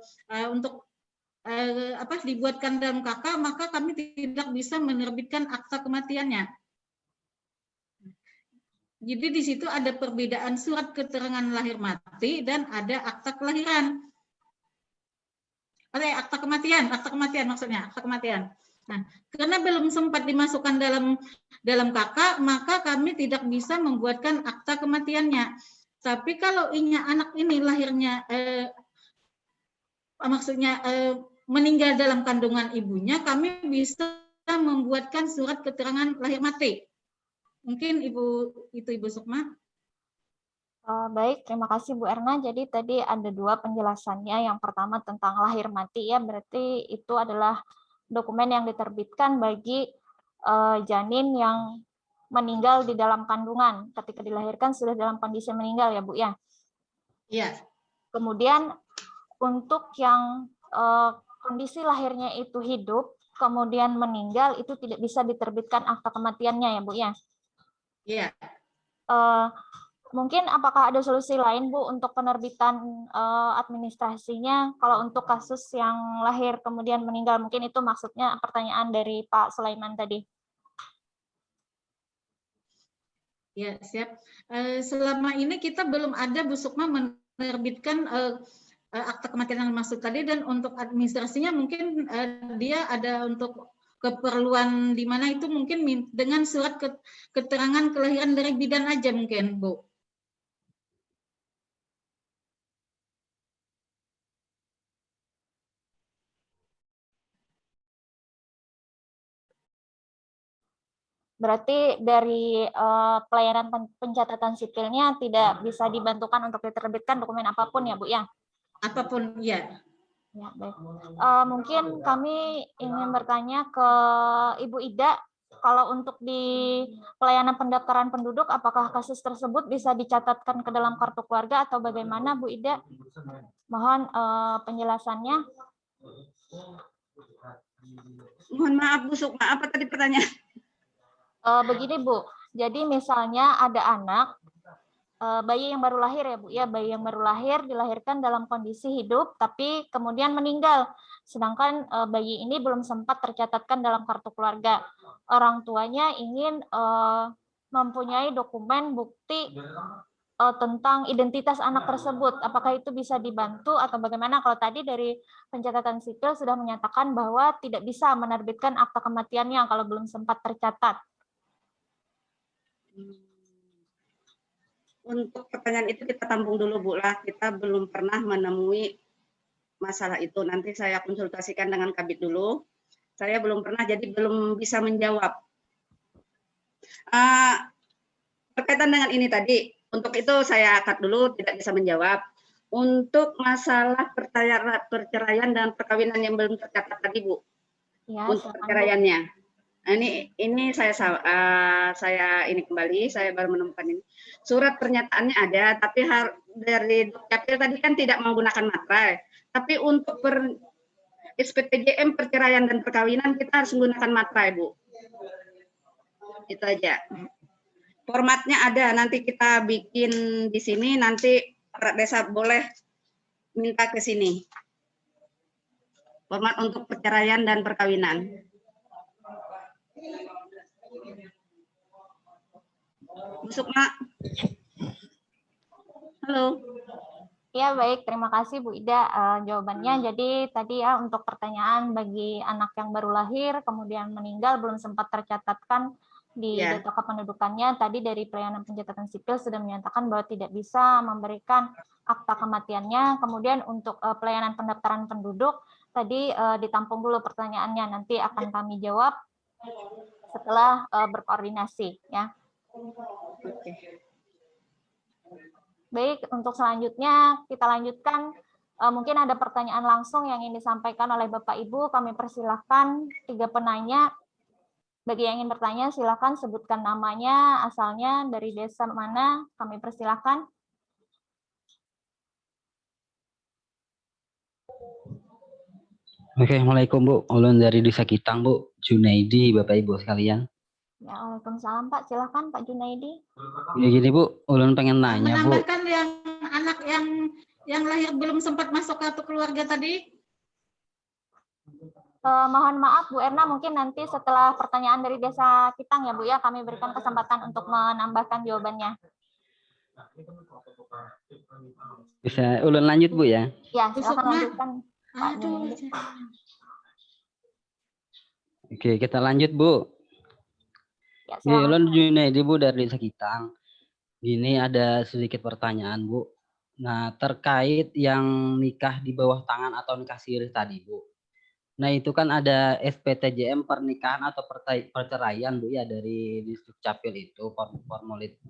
untuk dibuatkan dalam KK, maka kami tidak bisa menerbitkan akta kematiannya. Jadi di situ ada perbedaan surat keterangan lahir mati dan ada akta kelahiran. Akta kematian maksudnya, akta kematian. Nah, karena belum sempat dimasukkan dalam KK, maka kami tidak bisa membuatkan akta kematiannya. Tapi kalau anak ini lahirnya meninggal dalam kandungan ibunya, kami bisa membuatkan surat keterangan lahir mati. Mungkin Ibu Sukma. Baik, terima kasih Bu Erna. Jadi tadi ada dua penjelasannya. Yang pertama tentang lahir mati ya, berarti itu adalah dokumen yang diterbitkan bagi janin yang meninggal di dalam kandungan. Ketika dilahirkan sudah dalam kondisi meninggal ya Bu ya. Iya. Kemudian untuk yang kondisi lahirnya itu hidup, kemudian meninggal, itu tidak bisa diterbitkan akta kematiannya ya Bu ya. Iya. Mungkin apakah ada solusi lain Bu untuk penerbitan administrasinya kalau untuk kasus yang lahir kemudian meninggal? Mungkin itu maksudnya pertanyaan dari Pak Sulaiman tadi. Ya, siap. Selama ini kita belum ada Bu Sukma menerbitkan akta kematian yang maksud tadi, dan untuk administrasinya mungkin dia ada untuk keperluan di mana itu mungkin dengan surat keterangan kelahiran dari bidan aja mungkin Bu. Berarti dari pelayanan pencatatan sipilnya tidak bisa dibantukan untuk diterbitkan dokumen apapun ya Bu ya? Apapun ya. Ya, baik. Mungkin kami ingin bertanya ke Ibu Ida, kalau untuk di pelayanan pendaftaran penduduk, apakah kasus tersebut bisa dicatatkan ke dalam kartu keluarga atau bagaimana Bu Ida? Mohon penjelasannya. Mohon maaf Bu Sukma, apa tadi pertanyaan? Begini Bu, jadi misalnya ada anak, bayi yang baru lahir ya Bu, ya bayi yang baru lahir dilahirkan dalam kondisi hidup, tapi kemudian meninggal, sedangkan bayi ini belum sempat tercatatkan dalam kartu keluarga. Orang tuanya ingin mempunyai dokumen bukti tentang identitas anak tersebut, apakah itu bisa dibantu atau bagaimana? Kalau tadi dari pencatatan sipil sudah menyatakan bahwa tidak bisa menerbitkan akta kematiannya kalau belum sempat tercatat. Untuk pertanyaan itu kita tampung dulu Bu lah, kita belum pernah menemui masalah itu. Nanti saya konsultasikan dengan Kabid dulu. Saya belum pernah, jadi belum bisa menjawab. Berkaitan dengan ini tadi, untuk itu saya cut dulu, tidak bisa menjawab. Untuk masalah perceraian dan perkawinan yang belum tercatat tadi Bu, ya, untuk perceraiannya. Nah, ini saya ini kembali, saya baru menemukan ini. Surat pernyataannya ada, tapi dari Dukcapil tadi kan tidak menggunakan materai. Tapi untuk SPTJM perceraian dan perkawinan kita harus menggunakan materai, Bu. Itu aja. Formatnya ada, nanti kita bikin di sini, nanti perangkat desa boleh minta ke sini. Format untuk perceraian dan perkawinan. Bu Sukma. Halo. Ya baik, terima kasih Bu Ida jawabannya. Jadi tadi ya untuk pertanyaan bagi anak yang baru lahir kemudian meninggal belum sempat tercatatkan di data kependudukannya, tadi dari pelayanan pencatatan sipil sudah menyatakan bahwa tidak bisa memberikan akta kematiannya. Kemudian untuk pelayanan pendaftaran penduduk tadi ditampung dulu pertanyaannya, nanti akan kami jawab setelah berkoordinasi ya. Baik, untuk selanjutnya kita lanjutkan. Mungkin ada pertanyaan langsung yang ingin disampaikan oleh Bapak Ibu. Kami persilahkan 3 penanya. Bagi yang ingin bertanya, silakan sebutkan namanya, asalnya, dari desa mana. Kami persilahkan. Oke, Assalamualaikum Bu. Ulun dari Desa Kitang Bu, Junaidi, Bapak Ibu sekalian. Ya, Waalaikumsalam Pak. Silakan Pak Junaidi. Ya gini Bu, ulun pengen nanya Bu. Menambahkan yang anak yang lahir belum sempat masuk kartu keluarga tadi. Mohon maaf Bu Erna, mungkin nanti setelah pertanyaan dari Desa Kitang ya Bu ya, kami berikan kesempatan untuk menambahkan jawabannya. Bisa ulun lanjut Bu ya? Ya, silakan lanjutkan. Aduh. Oke, kita lanjut Bu. Ya, ulun Junaidi Bu dari Desa Kitang. Gini ada sedikit pertanyaan Bu. Nah, terkait yang nikah di bawah tangan atau nikah siri tadi Bu. Nah, itu kan ada SPTJM pernikahan atau perceraian, Bu, ya, dari Dukcapil itu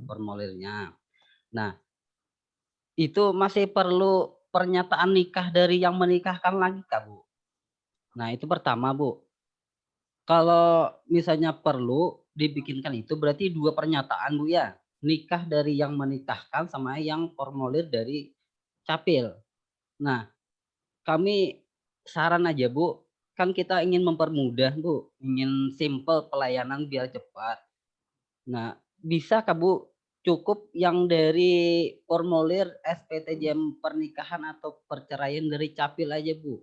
formulirnya. Nah, itu masih perlu pernyataan nikah dari yang menikahkan lagi, Kak, Bu? Nah, itu pertama, Bu. Kalau misalnya perlu dibikinkan itu berarti 2 pernyataan, Bu, ya. Nikah dari yang menikahkan sama yang formulir dari Capil. Nah, kami saran aja, Bu, kan kita ingin mempermudah, Bu, ingin simple pelayanan biar cepat. Nah, bisakah, Bu, cukup yang dari formulir SPTJM pernikahan atau perceraian dari Capil aja, Bu?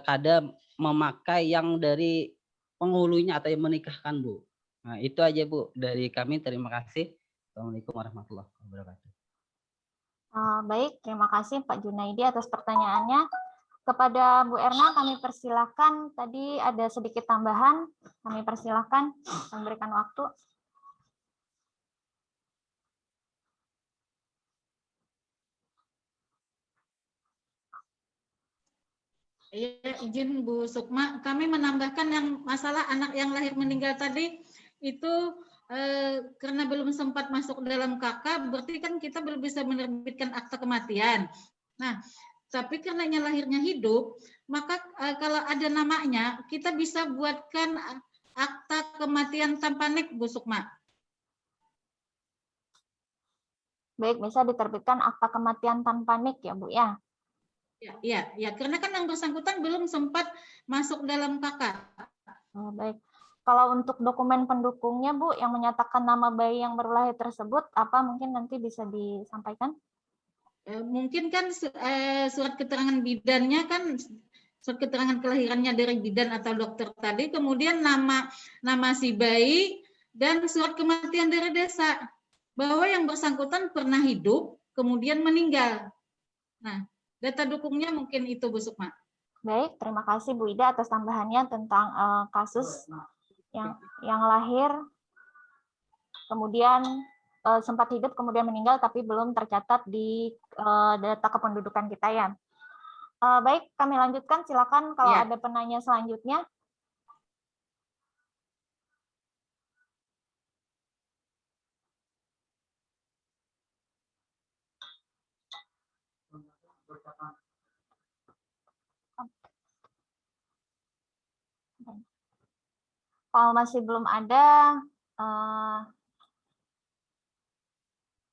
Kadang memakai yang dari penghulunya atau yang menikahkan, Bu. Nah, itu aja, Bu, dari kami. Terima kasih. Assalamualaikum warahmatullahi wabarakatuh. Baik, terima kasih Pak Junaidi atas pertanyaannya. Kepada Bu Erna kami persilahkan, tadi ada sedikit tambahan, kami persilahkan memberikan waktu. Ya, izin Bu Sukma, kami menambahkan yang masalah anak yang lahir meninggal tadi itu karena belum sempat masuk dalam KK, berarti kan kita belum bisa menerbitkan akta kematian. Nah, tapi karena lahirnya hidup, maka kalau ada namanya, kita bisa buatkan akta kematian tanpa nik, Bu Sukma. Baik, bisa diterbitkan akta kematian tanpa nik ya, Bu, ya? Ya, karena kan yang bersangkutan belum sempat masuk dalam KK. Baik. Kalau untuk dokumen pendukungnya, Bu, yang menyatakan nama bayi yang baru lahir tersebut, apa mungkin nanti bisa disampaikan? Mungkin kan surat keterangan bidannya kan, surat keterangan kelahirannya dari bidan atau dokter tadi, kemudian nama si bayi dan surat kematian dari desa, bahwa yang bersangkutan pernah hidup kemudian meninggal. Nah, data dukungnya mungkin itu, Bu Sukma. Baik, terima kasih Bu Ida atas tambahannya tentang kasus yang lahir kemudian sempat hidup kemudian meninggal tapi belum tercatat di data kependudukan kita ya. Baik, kami lanjutkan. Silakan kalau ada penanya selanjutnya. Kalau masih belum ada,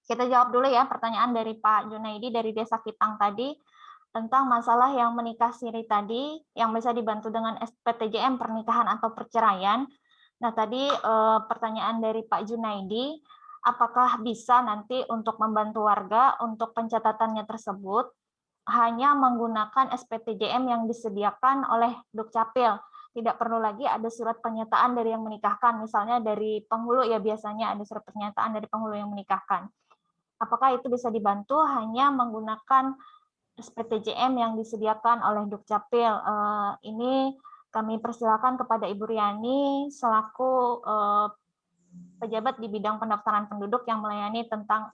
kita jawab dulu ya pertanyaan dari Pak Junaidi dari Desa Kitang tadi tentang masalah yang menikah siri tadi yang bisa dibantu dengan SPTJM pernikahan atau perceraian. Nah, tadi pertanyaan dari Pak Junaidi, apakah bisa nanti untuk membantu warga untuk pencatatannya tersebut hanya menggunakan SPTJM yang disediakan oleh Dukcapil? Tidak perlu lagi ada surat pernyataan dari yang menikahkan, misalnya dari penghulu ya biasanya ada surat pernyataan dari penghulu yang menikahkan. Apakah itu bisa dibantu hanya menggunakan SPTJM yang disediakan oleh Dukcapil? Ini kami persilakan kepada Ibu Riani selaku pejabat di bidang pendaftaran penduduk yang melayani tentang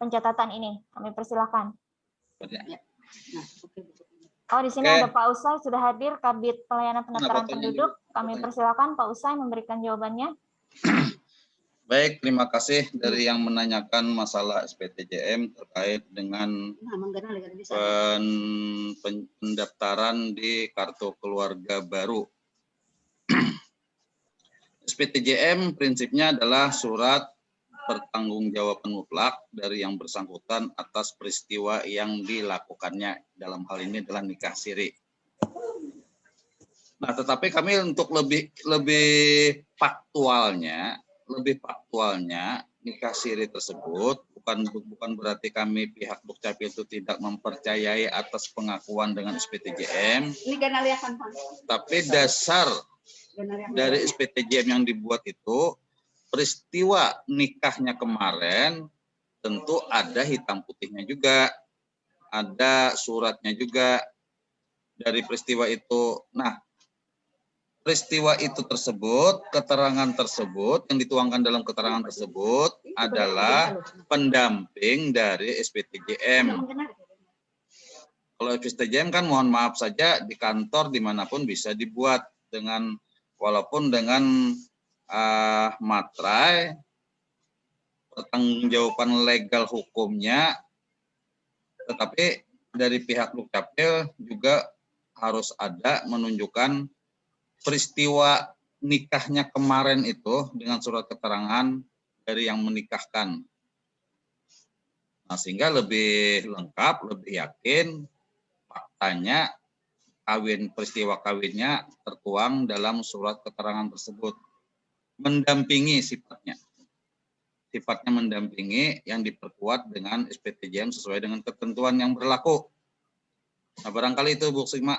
pencatatan ini. Kami persilakan. Oh, di sini ada Pak Usai sudah hadir, Kabid Pelayanan Pendaftaran Penduduk. Kami persilakan Pak Usai memberikan jawabannya. Baik, terima kasih dari yang menanyakan masalah SPTJM terkait dengan pendaftaran di kartu keluarga baru. SPTJM prinsipnya adalah surat pertanggungjawaban mutlak dari yang bersangkutan atas peristiwa yang dilakukannya, dalam hal ini adalah nikah siri. Nah, tetapi kami untuk lebih faktualnya nikah siri tersebut bukan berarti kami pihak Dukcapil itu tidak mempercayai atas pengakuan dengan SPTJM. Tapi dasar dari SPTJM yang dibuat itu peristiwa nikahnya kemarin tentu ada hitam putihnya juga, ada suratnya juga dari peristiwa itu. Nah, peristiwa itu tersebut, keterangan tersebut, yang dituangkan dalam keterangan tersebut adalah pendamping dari SPTJM. Kalau SPTJM kan mohon maaf saja di kantor dimanapun bisa dibuat dengan walaupun dengan materai pertanggungjawaban legal hukumnya, tetapi dari pihak Dukcapil juga harus ada menunjukkan peristiwa nikahnya kemarin itu dengan surat keterangan dari yang menikahkan. Nah, sehingga lebih lengkap, lebih yakin faktanya peristiwa kawinnya tertuang dalam surat keterangan tersebut. Mendampingi sifatnya mendampingi yang diperkuat dengan SPTJM sesuai dengan ketentuan yang berlaku. Nah, barangkali itu Bu Sigma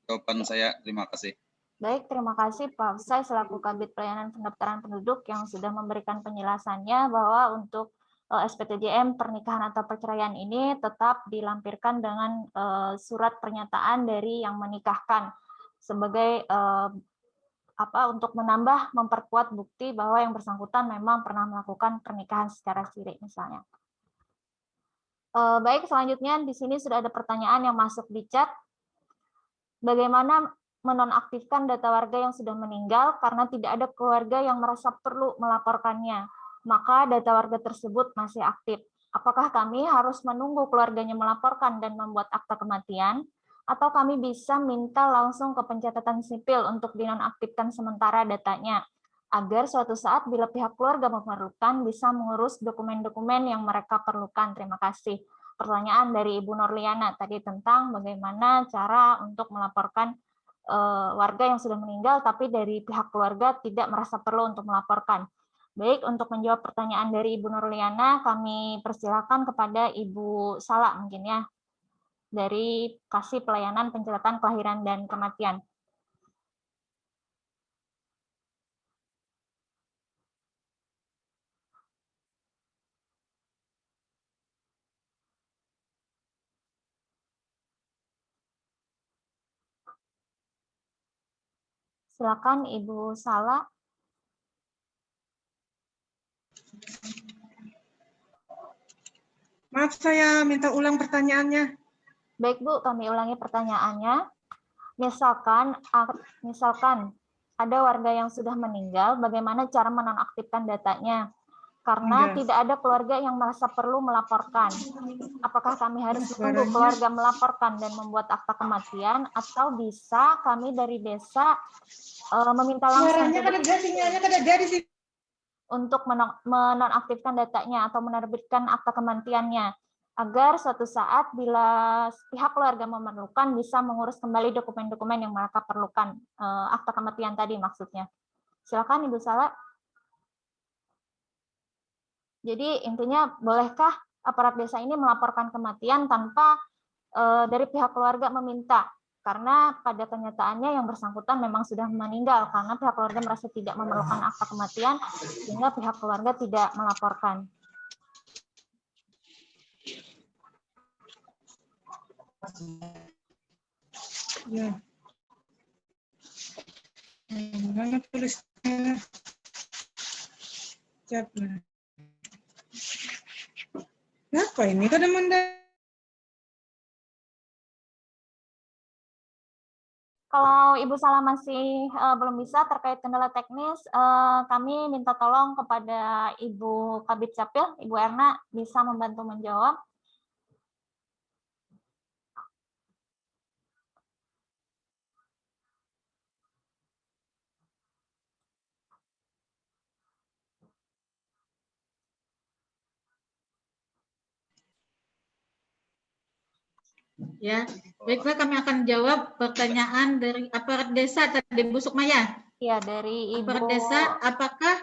jawaban saya. Terima kasih. Baik, terima kasih Pak Usai selaku Kabid Pelayanan Pendaftaran Penduduk yang sudah memberikan penjelasannya bahwa untuk SPTJM pernikahan atau perceraian ini tetap dilampirkan dengan surat pernyataan dari yang menikahkan sebagai untuk memperkuat bukti bahwa yang bersangkutan memang pernah melakukan pernikahan secara siri misalnya. Baik, selanjutnya di sini sudah ada pertanyaan yang masuk di chat. Bagaimana menonaktifkan data warga yang sudah meninggal karena tidak ada keluarga yang merasa perlu melaporkannya, maka data warga tersebut masih aktif. Apakah kami harus menunggu keluarganya melaporkan dan membuat akta kematian, atau kami bisa minta langsung ke pencatatan sipil untuk dinonaktifkan sementara datanya, agar suatu saat bila pihak keluarga memerlukan bisa mengurus dokumen-dokumen yang mereka perlukan. Terima kasih. Pertanyaan dari Ibu Nurliana tadi tentang bagaimana cara untuk melaporkan warga yang sudah meninggal, tapi dari pihak keluarga tidak merasa perlu untuk melaporkan. Baik, untuk menjawab pertanyaan dari Ibu Nurliana, kami persilakan kepada Ibu Sala mungkin ya, dari Kasih Pelayanan Pencatatan Kelahiran dan Kematian. Silakan Ibu Sala. Maaf, saya minta ulang pertanyaannya. Baik Bu, kami ulangi pertanyaannya. Misalkan ada warga yang sudah meninggal, bagaimana cara menonaktifkan datanya? Karena tidak ada keluarga yang merasa perlu melaporkan. Apakah kami harus menunggu keluarga melaporkan dan membuat akta kematian, atau bisa kami dari desa meminta langsung untuk menonaktifkan datanya atau menerbitkan akta kematiannya, agar suatu saat bila pihak keluarga memerlukan bisa mengurus kembali dokumen-dokumen yang mereka perlukan, akta kematian tadi maksudnya. Silakan Ibu Sala. Jadi intinya, bolehkah aparat desa ini melaporkan kematian tanpa dari pihak keluarga meminta? Karena pada kenyataannya yang bersangkutan memang sudah meninggal, karena pihak keluarga merasa tidak memerlukan akta kematian, sehingga pihak keluarga tidak melaporkan. Ya. Mana tulisnya? Kenapa ini? Kada Kalau Ibu Sala masih belum bisa terkait kendala teknis, kami minta tolong kepada Ibu Kabid Capil, Ibu Erna, bisa membantu menjawab. Ya, baiklah kami akan jawab pertanyaan dari aparat desa tadi Bu Sukmaya. Iya, dari Ibu aparat desa, apakah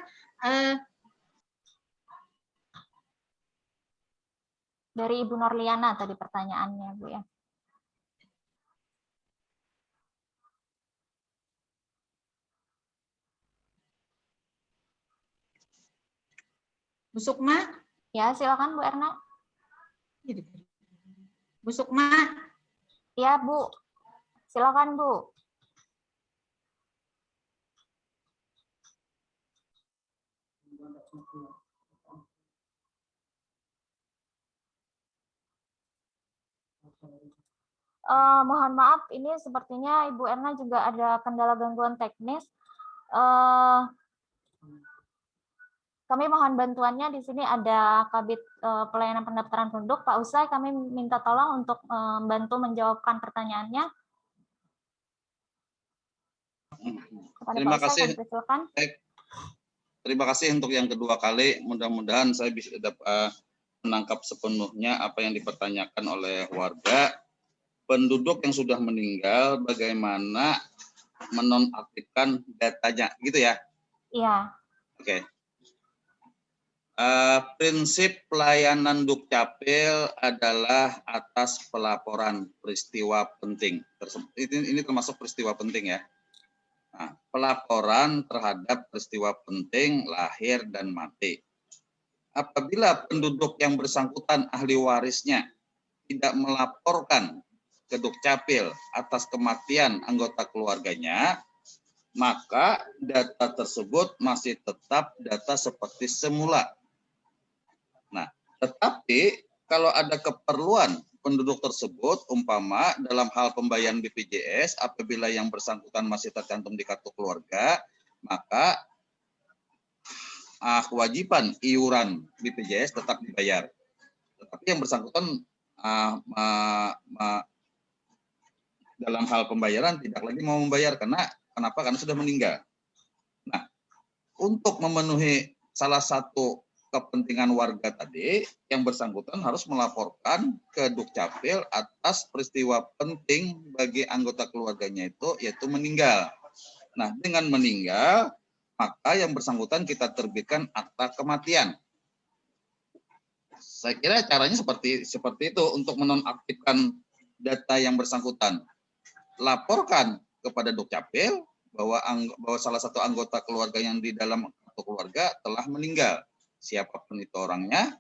dari Ibu Nurliana tadi pertanyaannya, Bu ya. Bu Sukma? Ya, silakan Bu Erna. Bu Sukma? Ya, Bu. Silakan, Bu. Mohon maaf, ini sepertinya Ibu Erna juga ada kendala gangguan teknis. Kami mohon bantuannya. Di sini ada Kabid Pelayanan Pendaftaran Penduduk, Pak Usai. Kami minta tolong untuk membantu menjawabkan pertanyaannya. Kepada Terima Pak Usai, kasih. kami persilakan. Baik. Terima kasih untuk yang kedua kali. Mudah-mudahan saya bisa menangkap sepenuhnya apa yang dipertanyakan oleh warga. Penduduk yang sudah meninggal, bagaimana menonaktifkan datanya, gitu ya? Iya. Oke. Prinsip pelayanan Dukcapil adalah atas pelaporan peristiwa penting. Ini termasuk peristiwa penting ya. Nah, pelaporan terhadap peristiwa penting lahir dan mati. Apabila penduduk yang bersangkutan ahli warisnya tidak melaporkan ke Dukcapil atas kematian anggota keluarganya, maka data tersebut masih tetap data seperti semula. Nah, tetapi kalau ada keperluan penduduk tersebut, umpama dalam hal pembayaran BPJS, apabila yang bersangkutan masih tercantum di kartu keluarga, maka kewajiban iuran BPJS tetap dibayar. Tetapi yang bersangkutan dalam hal pembayaran tidak lagi mau membayar kenapa? Karena sudah meninggal. Nah, untuk memenuhi salah satu kepentingan warga tadi, yang bersangkutan harus melaporkan ke Dukcapil atas peristiwa penting bagi anggota keluarganya itu, yaitu meninggal. Nah, dengan meninggal, maka yang bersangkutan kita terbitkan akta kematian. Saya kira caranya seperti itu untuk menonaktifkan data yang bersangkutan. Laporkan kepada Dukcapil bahwa salah satu anggota keluarga yang di dalam kartu keluarga telah meninggal. Siapapun itu orangnya,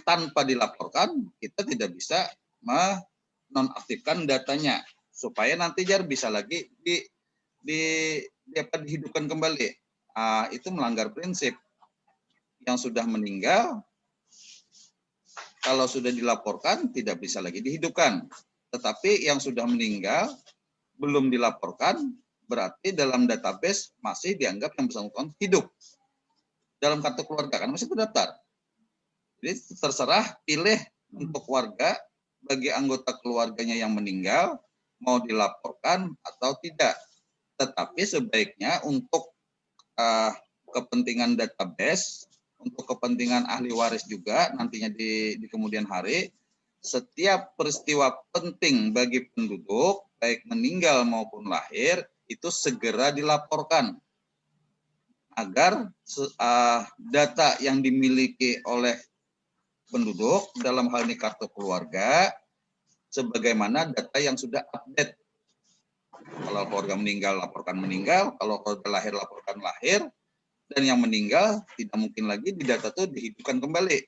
tanpa dilaporkan kita tidak bisa menonaktifkan datanya supaya nanti bisa lagi dapat dihidupkan kembali. Itu melanggar prinsip. Yang sudah meninggal, kalau sudah dilaporkan tidak bisa lagi dihidupkan. Tetapi yang sudah meninggal belum dilaporkan, berarti dalam database masih dianggap yang bersangkutan hidup dalam kartu keluarga, kan masih terdaftar. Jadi terserah pilih untuk warga bagi anggota keluarganya yang meninggal mau dilaporkan atau tidak. Tetapi sebaiknya untuk kepentingan database, untuk kepentingan ahli waris juga nantinya di kemudian hari, setiap peristiwa penting bagi penduduk, baik meninggal maupun lahir, itu segera dilaporkan agar data yang dimiliki oleh penduduk dalam hal ini kartu keluarga sebagaimana data yang sudah update. Kalau keluarga meninggal, laporkan meninggal. Kalau keluarga lahir, laporkan lahir. Dan yang meninggal tidak mungkin lagi di data itu dihidupkan kembali.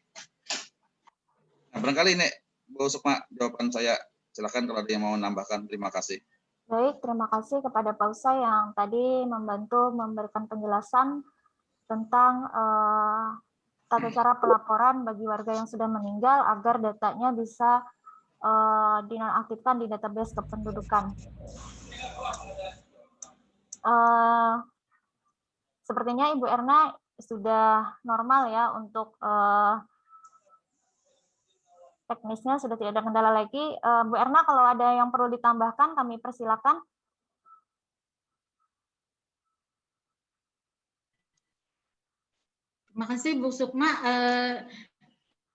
Nah, barangkali ini Bu Sukma jawaban saya. Silakan kalau ada yang mau menambahkan. Terima kasih. Baik, terima kasih kepada Pak Usai yang tadi membantu memberikan penjelasan tentang tata cara pelaporan bagi warga yang sudah meninggal agar datanya bisa dinonaktifkan di database kependudukan. Sepertinya Ibu Erna sudah normal ya untuk teknisnya, sudah tidak ada kendala lagi. Bu Erna, kalau ada yang perlu ditambahkan, kami persilakan. Terima kasih Bu Sukma.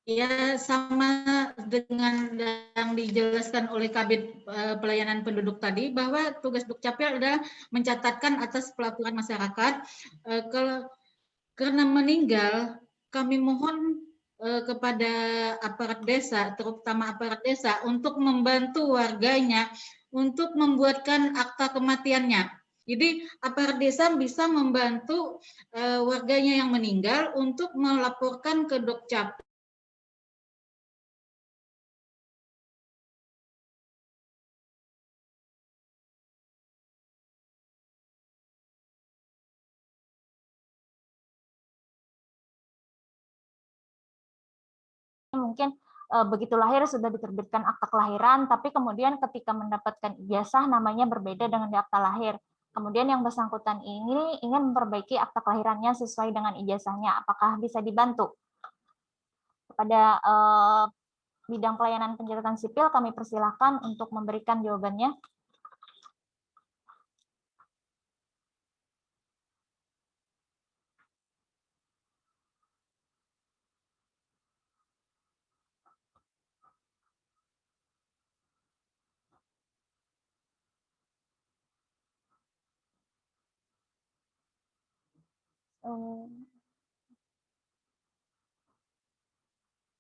Ya, sama dengan yang dijelaskan oleh Kabid Pelayanan Penduduk tadi, bahwa tugas Dukcapil adalah mencatatkan atas pelaporan masyarakat. Karena meninggal, kami mohon kepada aparat desa, terutama aparat desa, untuk membantu warganya untuk membuatkan akta kematiannya. Jadi aparat desa bisa membantu warganya yang meninggal untuk melaporkan ke Dukcapil. Mungkin begitu lahir sudah diterbitkan akta kelahiran, tapi kemudian ketika mendapatkan ijazah namanya berbeda dengan di akta lahir. Kemudian yang bersangkutan ini ingin memperbaiki akta kelahirannya sesuai dengan ijazahnya. Apakah bisa dibantu? Kepada bidang pelayanan pencatatan sipil kami persilahkan untuk memberikan jawabannya.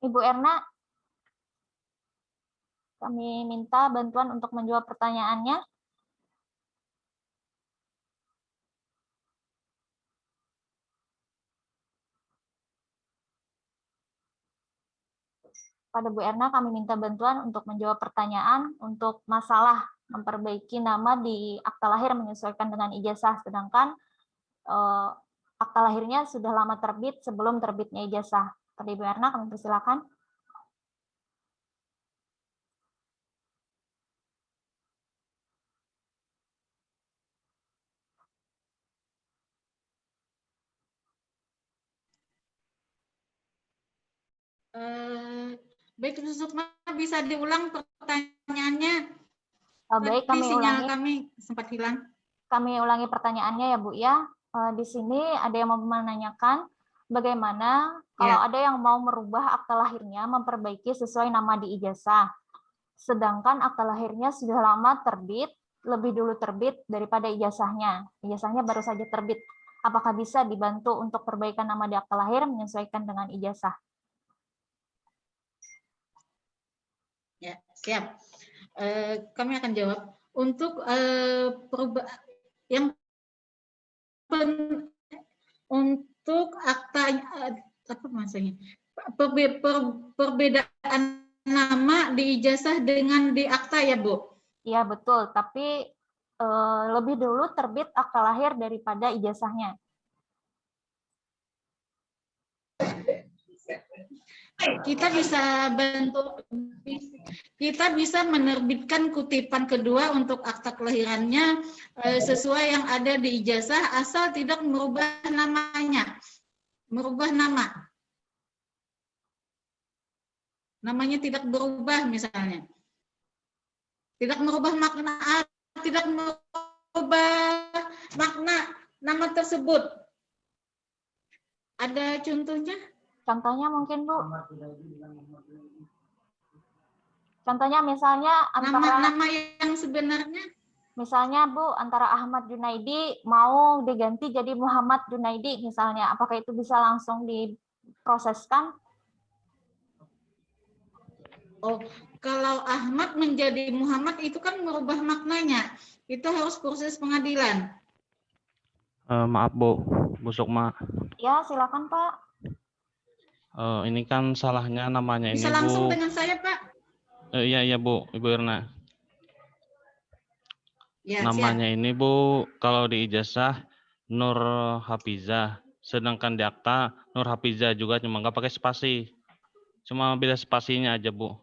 Ibu Erna, kami minta bantuan untuk menjawab pertanyaannya. Pada Bu Erna, kami minta bantuan untuk menjawab pertanyaan untuk masalah memperbaiki nama di akta lahir menyesuaikan dengan ijazah, sedangkan akta lahirnya sudah lama terbit sebelum terbitnya ijazah. Pada Ibu Erna, kami persilakan. Baik, Bu Sukma, bisa diulang pertanyaannya? Baik, Tadi kami sinyal ulangi. kami sempat hilang. Kami ulangi pertanyaannya ya Bu ya. Di sini ada yang mau menanyakan bagaimana kalau ada yang mau merubah akta lahirnya memperbaiki sesuai nama di ijazah. Sedangkan akta lahirnya sudah lama terbit, lebih dulu terbit daripada ijazahnya. Ijazahnya baru saja terbit. Apakah bisa dibantu untuk perbaikan nama di akta lahir menyesuaikan dengan ijazah? Ya, siap. Kami akan jawab. Untuk untuk akta apa maksudnya? Perbedaan nama di ijazah dengan di akta ya, Bu? Iya, betul. Tapi lebih dulu terbit akta lahir daripada ijazahnya. Kita bisa bantu, kita bisa menerbitkan kutipan kedua untuk akta kelahirannya sesuai yang ada di ijazah asal tidak merubah namanya, merubah nama. Namanya tidak berubah misalnya. Tidak merubah makna, tidak merubah makna nama tersebut. Ada contohnya? Contohnya mungkin Bu. Contohnya misalnya antara nama yang sebenarnya. Misalnya Bu, antara Ahmad Junaidi mau diganti jadi Muhammad Junaidi misalnya. Apakah itu bisa langsung diproseskan? Oh, kalau Ahmad menjadi Muhammad itu kan merubah maknanya. Itu harus proses pengadilan. Maaf Bu Sukma. Ya, silakan Pak. Ini kan salahnya namanya Bisa ini langsung Bu. dengan saya Pak. Iya Bu, Ibu Erna. Ya, Namanya siap. ini Bu, kalau di ijazah Nur Hafizah, sedangkan di akta Nur Hafizah juga cuma nggak pakai spasi. Cuma beda spasinya aja Bu.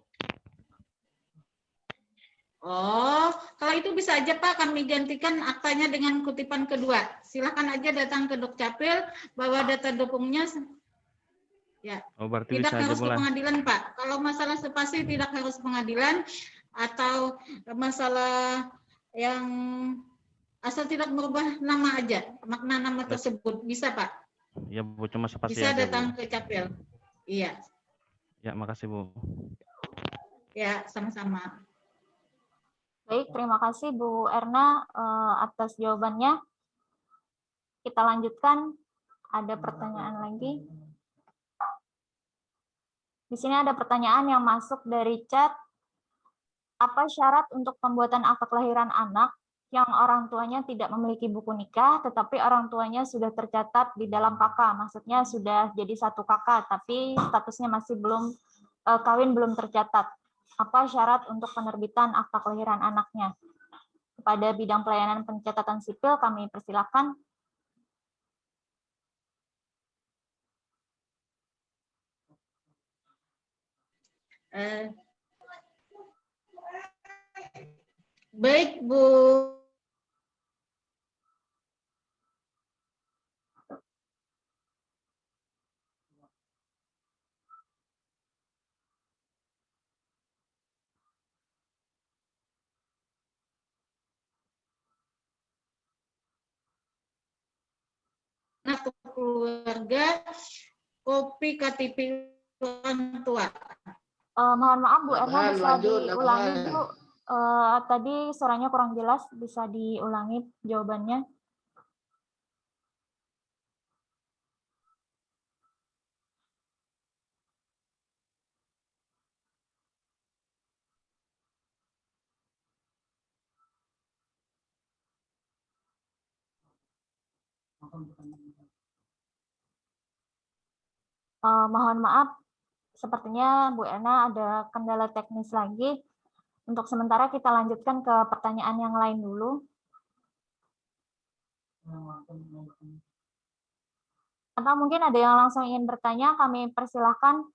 Oh, kalau itu bisa aja Pak, kami gantikan aktanya dengan kutipan kedua. Silakan aja datang ke Dukcapil, bawa data dukungnya. Ya, Oh, berarti tidak bisa harus aja ke mulai. pengadilan Pak. Kalau masalah spasi tidak harus pengadilan, atau masalah yang asal tidak merubah nama aja, makna nama tersebut. Bisa Pak? Ya Bu, cuma spasi Bisa aja datang Bu. ke Capil. Iya. Ya, makasih Bu. Ya, sama-sama. Baik, terima kasih Bu Erna atas jawabannya. Kita lanjutkan. Ada pertanyaan lagi. Di sini ada pertanyaan yang masuk dari chat. Apa syarat untuk pembuatan akta kelahiran anak yang orang tuanya tidak memiliki buku nikah, tetapi orang tuanya sudah tercatat di dalam KK? Maksudnya sudah jadi satu KK, tapi statusnya masih belum kawin, belum tercatat. Apa syarat untuk penerbitan akta kelahiran anaknya? Kepada bidang pelayanan pencatatan sipil kami persilakan. Baik, Bu. Nah, keluarga, kopi KTP orang tua. Mohon maaf Bu Erna, Tambahan, bisa lanjut, diulangi tambahan. Bu. Tadi suaranya kurang jelas, bisa diulangi jawabannya. Mohon maaf, sepertinya Bu Erna ada kendala teknis lagi. Untuk sementara kita lanjutkan ke pertanyaan yang lain dulu. Atau mungkin ada yang langsung ingin bertanya, kami persilahkan,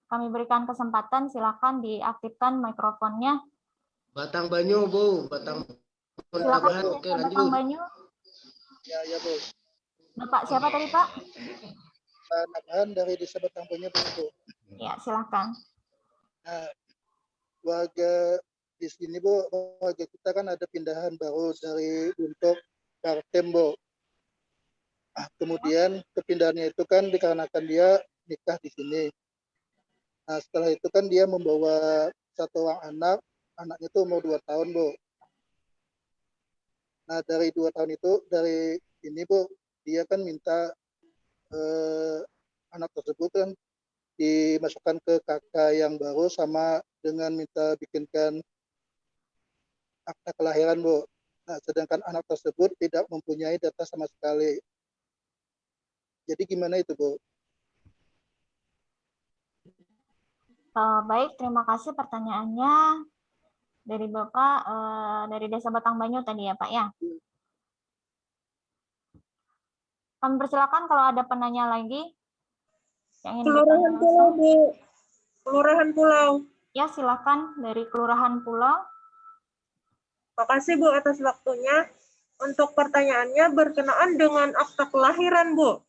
kami berikan kesempatan, silakan diaktifkan mikrofonnya. Batang Banyu, Bu. Batang Silakan Banyu. Oke, Batang lanjut. Banyu. Ya, Bu. Bapak siapa tadi, Pak? Nabhan dari Desa Batang Banyu, Bu. Ya, silakan. Nah, warga di sini, Bu, warga kita kan ada pindahan baru dari untuk Kartem, Bu. Kemudian kepindahannya itu kan dikarenakan dia nikah di sini. Nah, setelah itu kan dia membawa satu orang anak, anaknya itu umur 2 tahun, Bu. Nah, dari 2 tahun itu, dari ini, Bu, dia kan minta anak tersebut kan dimasukkan ke kakak yang baru sama dengan minta bikinkan akta kelahiran, Bu. Nah, sedangkan anak tersebut tidak mempunyai data sama sekali. Jadi gimana itu, Bu? Baik, terima kasih pertanyaannya dari Bapak dari Desa Batang Banyu tadi ya Pak ya. Kami persilakan kalau ada penanya lagi yang ingin Kelurahan Pulau, Bu. Kelurahan Pulau. Ya, silakan dari Kelurahan Pulau. Makasih Bu atas waktunya. Untuk pertanyaannya berkenaan dengan akta kelahiran, Bu.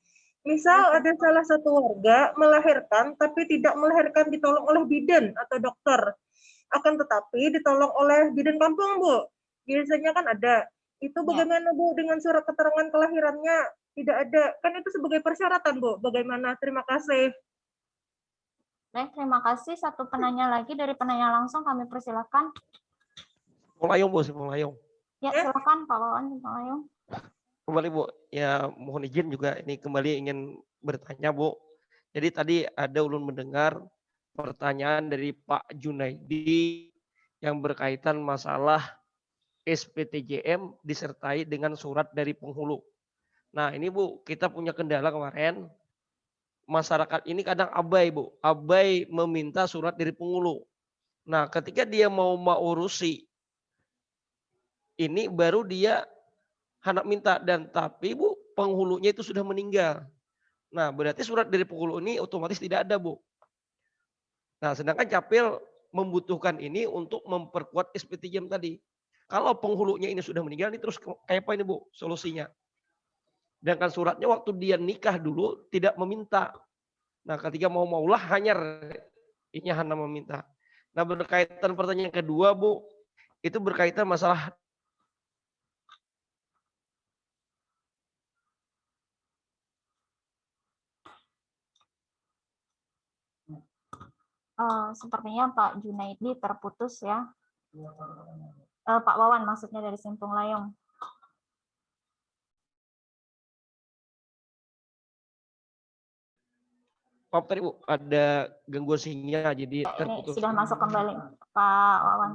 Misal ada salah satu warga melahirkan tapi tidak melahirkan ditolong oleh bidan atau dokter. Akan tetapi ditolong oleh bidan kampung, Bu. Biasanya kan ada. Itu bagaimana, Bu, dengan surat keterangan kelahirannya? Tidak ada. Kan itu sebagai persyaratan, Bu. Bagaimana? Terima kasih. Baik, terima kasih. Satu penanya lagi dari penanya langsung kami persilakan. Layung, Bu, Simpang Layung. Ya, silakan Pak Wawan Simpang Layung. Kembali, Bu. Ya, mohon izin juga ini kembali ingin bertanya, Bu. Jadi tadi ada ulun mendengar pertanyaan dari Pak Junaidi yang berkaitan masalah SPTJM disertai dengan surat dari penghulu. Nah, ini Bu, kita punya kendala kemarin. Masyarakat ini kadang abai, Bu. Abai meminta surat dari penghulu. Nah, ketika dia mau urusi ini baru dia hendak minta, dan tapi Bu, penghulunya itu sudah meninggal. Nah, berarti surat dari penghulu ini otomatis tidak ada, Bu. Nah, sedangkan Capil membutuhkan ini untuk memperkuat SPTJM tadi. Kalau penghulunya ini sudah meninggal, ini terus kayak apa ini, Bu, solusinya? Sedangkan suratnya waktu dia nikah dulu tidak meminta. Nah, ketika mau maulah hanyar, ini hanya meminta. Nah, berkaitan pertanyaan kedua, Bu, itu berkaitan masalah sepertinya Pak Junaidi terputus ya. Pak Wawan maksudnya dari Simpang Layung. Maaf tadi Bu, ada gangguan sinyal jadi terputus. Sudah masuk kembali Pak Wawan.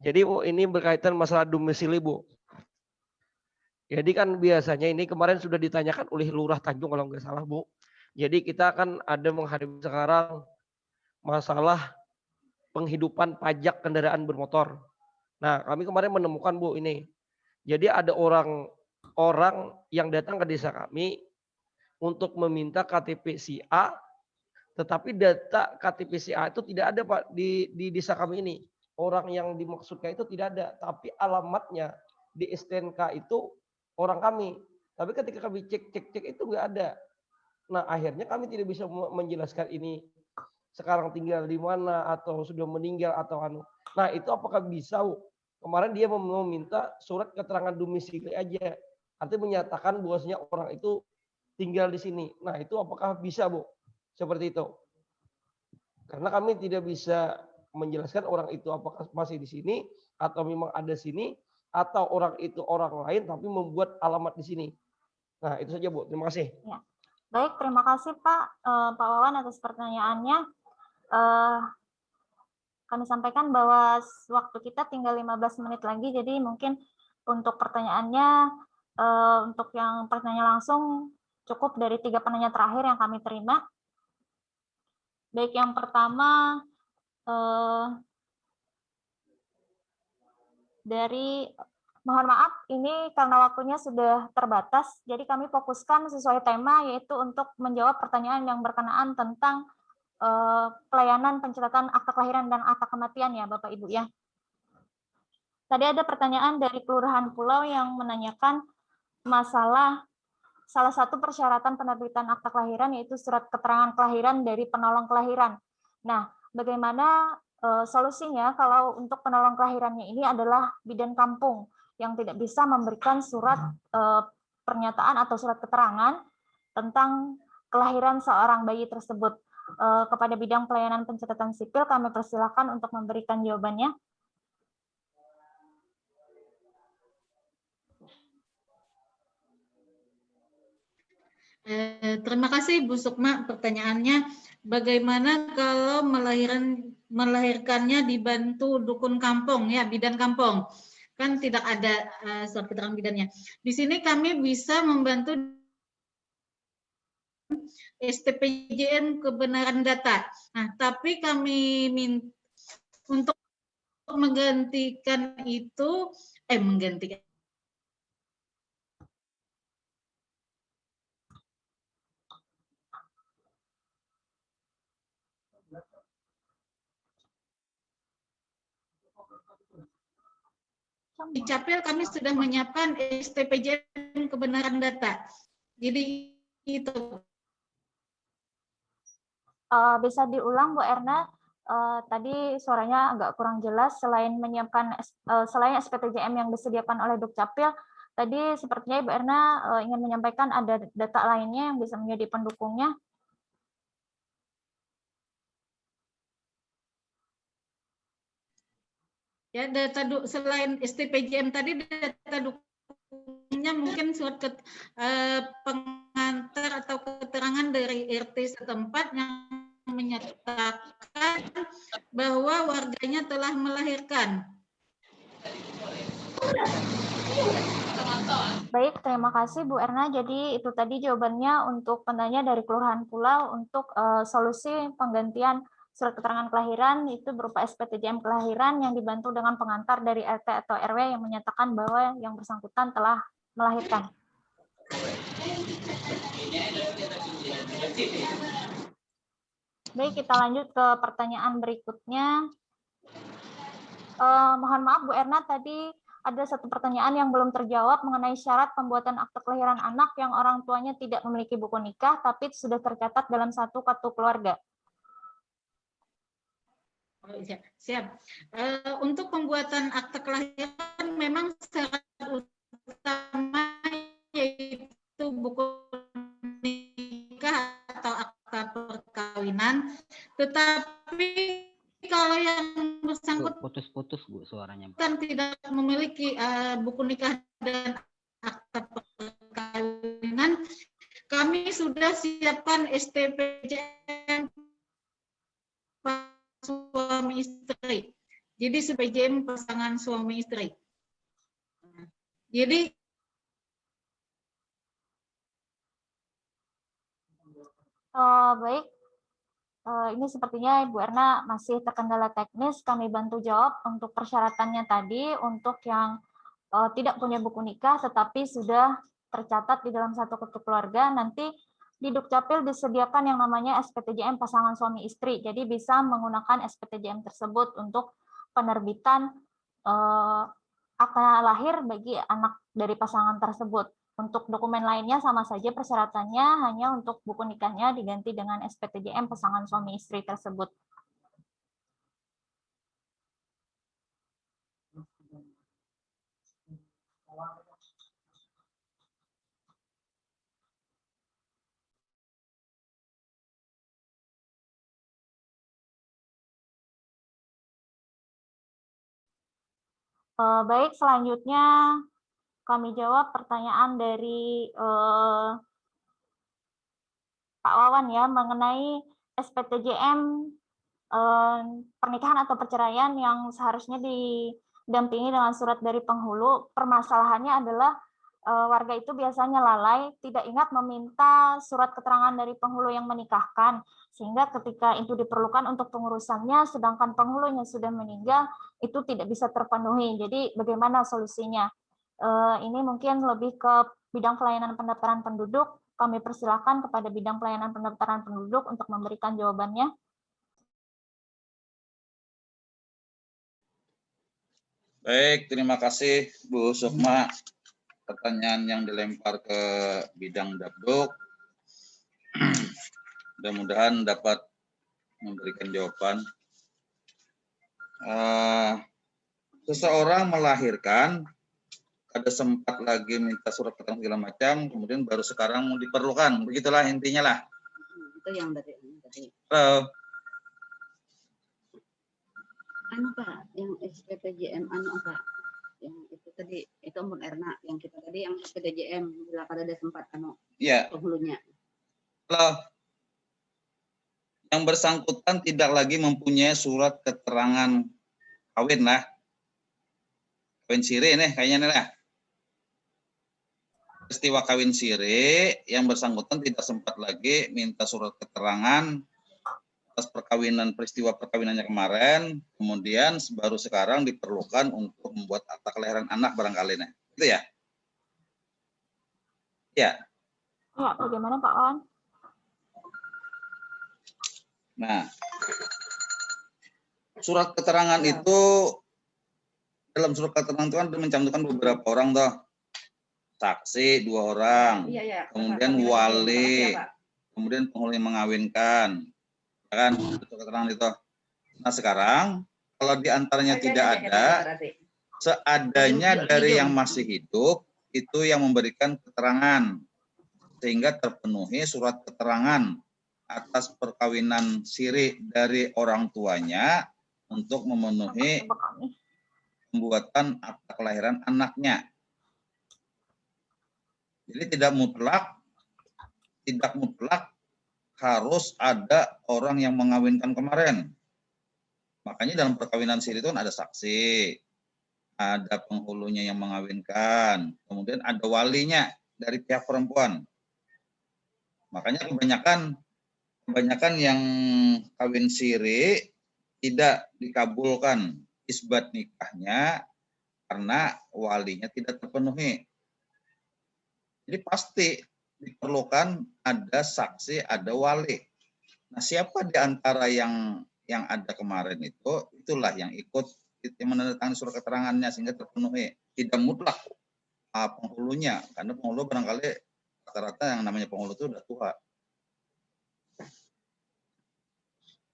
Jadi Bu, ini berkaitan masalah domisili, Bu. Jadi kan biasanya ini kemarin sudah ditanyakan oleh Lurah Tanjung kalau nggak salah, Bu. Jadi kita akan ada menghadapi sekarang masalah penghidupan pajak kendaraan bermotor. Nah, kami kemarin menemukan, Bu, ini. Jadi ada orang yang datang ke desa kami untuk meminta KTP si A Tetapi data KTPCA itu tidak ada Pak di desa kami ini. Orang yang dimaksudkan itu tidak ada, tapi alamatnya di STNK itu orang kami. Tapi ketika kami cek itu nggak ada. Nah akhirnya kami tidak bisa menjelaskan ini sekarang tinggal di mana atau sudah meninggal atau anu. Nah itu apakah bisa? Kemarin dia meminta surat keterangan domisili aja. Artinya menyatakan bahwasanya orang itu tinggal di sini. Nah itu apakah bisa Bu? Seperti itu. Karena kami tidak bisa menjelaskan orang itu apakah masih di sini atau memang ada sini atau orang itu orang lain tapi membuat alamat di sini. Nah itu saja Bu. Terima kasih. Ya. Baik, terima kasih Pak Pak Wawan atas pertanyaannya. Kami sampaikan bahwa waktu kita tinggal 15 menit lagi, jadi mungkin untuk pertanyaannya, untuk yang pertanyaan langsung cukup dari 3 penanya terakhir yang kami terima. Baik, yang pertama dari, mohon maaf, ini karena waktunya sudah terbatas, jadi kami fokuskan sesuai tema, yaitu untuk menjawab pertanyaan yang berkenaan tentang pelayanan pencatatan akta kelahiran dan akta kematian ya Bapak Ibu ya. Tadi ada pertanyaan dari Kelurahan Pulau yang menanyakan masalah salah satu persyaratan penerbitan akta kelahiran yaitu surat keterangan kelahiran dari penolong kelahiran. Nah, bagaimana solusinya kalau untuk penolong kelahirannya ini adalah bidan kampung yang tidak bisa memberikan surat pernyataan atau surat keterangan tentang kelahiran seorang bayi tersebut. Kepada bidang pelayanan pencatatan sipil, kami persilakan untuk memberikan jawabannya. Terima kasih Bu Sukma pertanyaannya. Bagaimana kalau melahirkannya dibantu dukun kampung ya, bidan kampung? Kan tidak ada surat keterangan bidannya. Di sini kami bisa membantu STPJM kebenaran data. Nah, tapi kami minta untuk menggantikan itu, menggantikan. Di Capil kami sudah menyiapkan STPJM kebenaran data. Jadi itu. Bisa diulang Bu Erna, tadi suaranya agak kurang jelas. Selain menyiapkan selain SPTJM yang disediakan oleh Dukcapil, tadi sepertinya Ibu Erna ingin menyampaikan ada data lainnya yang bisa menjadi pendukungnya. Ya, data selain STPJM tadi, data dukungnya mungkin surat pengantar atau keterangan dari RT setempat yang menyatakan bahwa warganya telah melahirkan. Baik, terima kasih Bu Erna. Jadi itu tadi jawabannya untuk penanya dari Kelurahan Pulau untuk solusi penggantian surat keterangan kelahiran itu berupa SPTJM kelahiran yang dibantu dengan pengantar dari RT atau RW yang menyatakan bahwa yang bersangkutan telah melahirkan. Baik, kita lanjut ke pertanyaan berikutnya. Mohon maaf Bu Erna, tadi ada satu pertanyaan yang belum terjawab mengenai syarat pembuatan akte kelahiran anak yang orang tuanya tidak memiliki buku nikah tapi sudah tercatat dalam satu kartu keluarga. Oh, iya. Siap. Untuk pembuatan akte kelahiran memang syarat utama yaitu buku nikah atau akta perkawinan. Tetapi kalau yang bersangkutan putus-putus Bu suaranya. Kan tidak memiliki buku nikah dan akta perkawinan, kami sudah siapkan STPJM suami istri. Jadi STPJM pasangan suami istri. Jadi baik. Ini sepertinya Ibu Erna masih terkendala teknis. Kami bantu jawab untuk persyaratannya tadi untuk yang tidak punya buku nikah tetapi sudah tercatat di dalam satu kartu keluarga. Nanti di Dukcapil disediakan yang namanya SPTJM pasangan suami istri. Jadi bisa menggunakan SPTJM tersebut untuk penerbitan akta lahir bagi anak dari pasangan tersebut. Untuk dokumen lainnya sama saja persyaratannya, hanya untuk buku nikahnya diganti dengan SPTJM pasangan suami istri tersebut. Baik, selanjutnya kami jawab pertanyaan dari Pak Wawan ya mengenai SPTJM pernikahan atau perceraian yang seharusnya didampingi dengan surat dari penghulu. Permasalahannya adalah warga itu biasanya lalai, tidak ingat meminta surat keterangan dari penghulu yang menikahkan, sehingga ketika itu diperlukan untuk pengurusannya, sedangkan penghulunya sudah meninggal, itu tidak bisa terpenuhi. Jadi bagaimana solusinya? Ini mungkin lebih ke bidang pelayanan pendaftaran penduduk. Kami persilakan kepada bidang pelayanan pendaftaran penduduk untuk memberikan jawabannya. Baik, terima kasih Bu Sukma. Pertanyaan yang dilempar ke bidang Dabduk. Mudah-mudahan dapat memberikan jawaban. Seseorang melahirkan, ada sempat lagi minta surat keterangan segala macam, kemudian baru sekarang diperlukan. Begitulah intinya lah. Itu yang tadi. Anu Pak, yang SPTJM anu Pak, yang itu tadi itu Mbak Erna, yang kita tadi yang SPTJM bila kada ada sempat anu penghulunya. Halo. Yang bersangkutan tidak lagi mempunyai surat keterangan kawin lah. Kawin siri nih kayaknya nih lah. Peristiwa kawin siri yang bersangkutan tidak sempat lagi minta surat keterangan atas perkawinan, peristiwa perkawinannya kemarin, kemudian baru sekarang diperlukan untuk membuat akta kelahiran anak barangkali nih. Itu ya? Ya. Ya, bagaimana Pak Wan? Nah, surat keterangan itu, dalam surat keterangan itu kan mencantumkan beberapa orang toh. Saksi 2 orang, kemudian wali, kemudian penghulu yang mengawinkan. Kan keterangan itu. Nah sekarang kalau diantaranya tidak ada, seadanya dari yang masih hidup itu yang memberikan keterangan sehingga terpenuhi surat keterangan atas perkawinan siri dari orang tuanya untuk memenuhi pembuatan akta kelahiran anaknya. Jadi tidak mutlak harus ada orang yang mengawinkan kemarin. Makanya dalam perkawinan siri itu kan ada saksi, ada penghulunya yang mengawinkan, kemudian ada walinya dari pihak perempuan. Makanya kebanyakan yang kawin siri tidak dikabulkan isbat nikahnya karena walinya tidak terpenuhi. Jadi pasti diperlukan ada saksi, ada wali. Nah, siapa di antara yang ada kemarin itu, itulah yang ikut yang menandatangani surat keterangannya sehingga terpenuhi. Tidak mutlak penghulunya, karena penghulu barangkali rata-rata yang namanya penghulu itu sudah tua.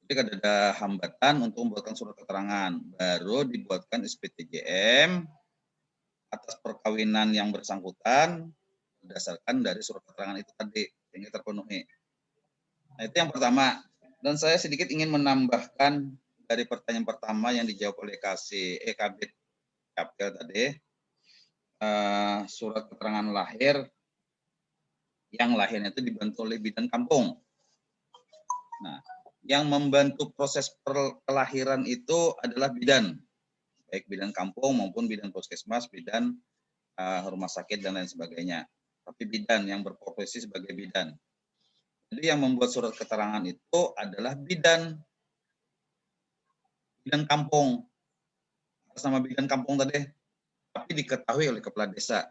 Jadi ada hambatan untuk membuatkan surat keterangan, baru dibuatkan SPTJM atas perkawinan yang bersangkutan berdasarkan dari surat keterangan itu tadi sehingga terpenuhi. Nah, itu yang pertama. Dan saya sedikit ingin menambahkan dari pertanyaan pertama yang dijawab oleh Kabid Capil tadi, surat keterangan lahir yang lahirnya itu dibantu oleh bidan kampung. Nah, yang membantu proses kelahiran itu adalah bidan, baik bidan kampung maupun bidan puskesmas, bidan rumah sakit dan lain sebagainya. Tapi bidan yang berprofesi sebagai bidan. Jadi yang membuat surat keterangan itu adalah bidan kampung. Atas nama bidan kampung tadi, tapi diketahui oleh kepala desa.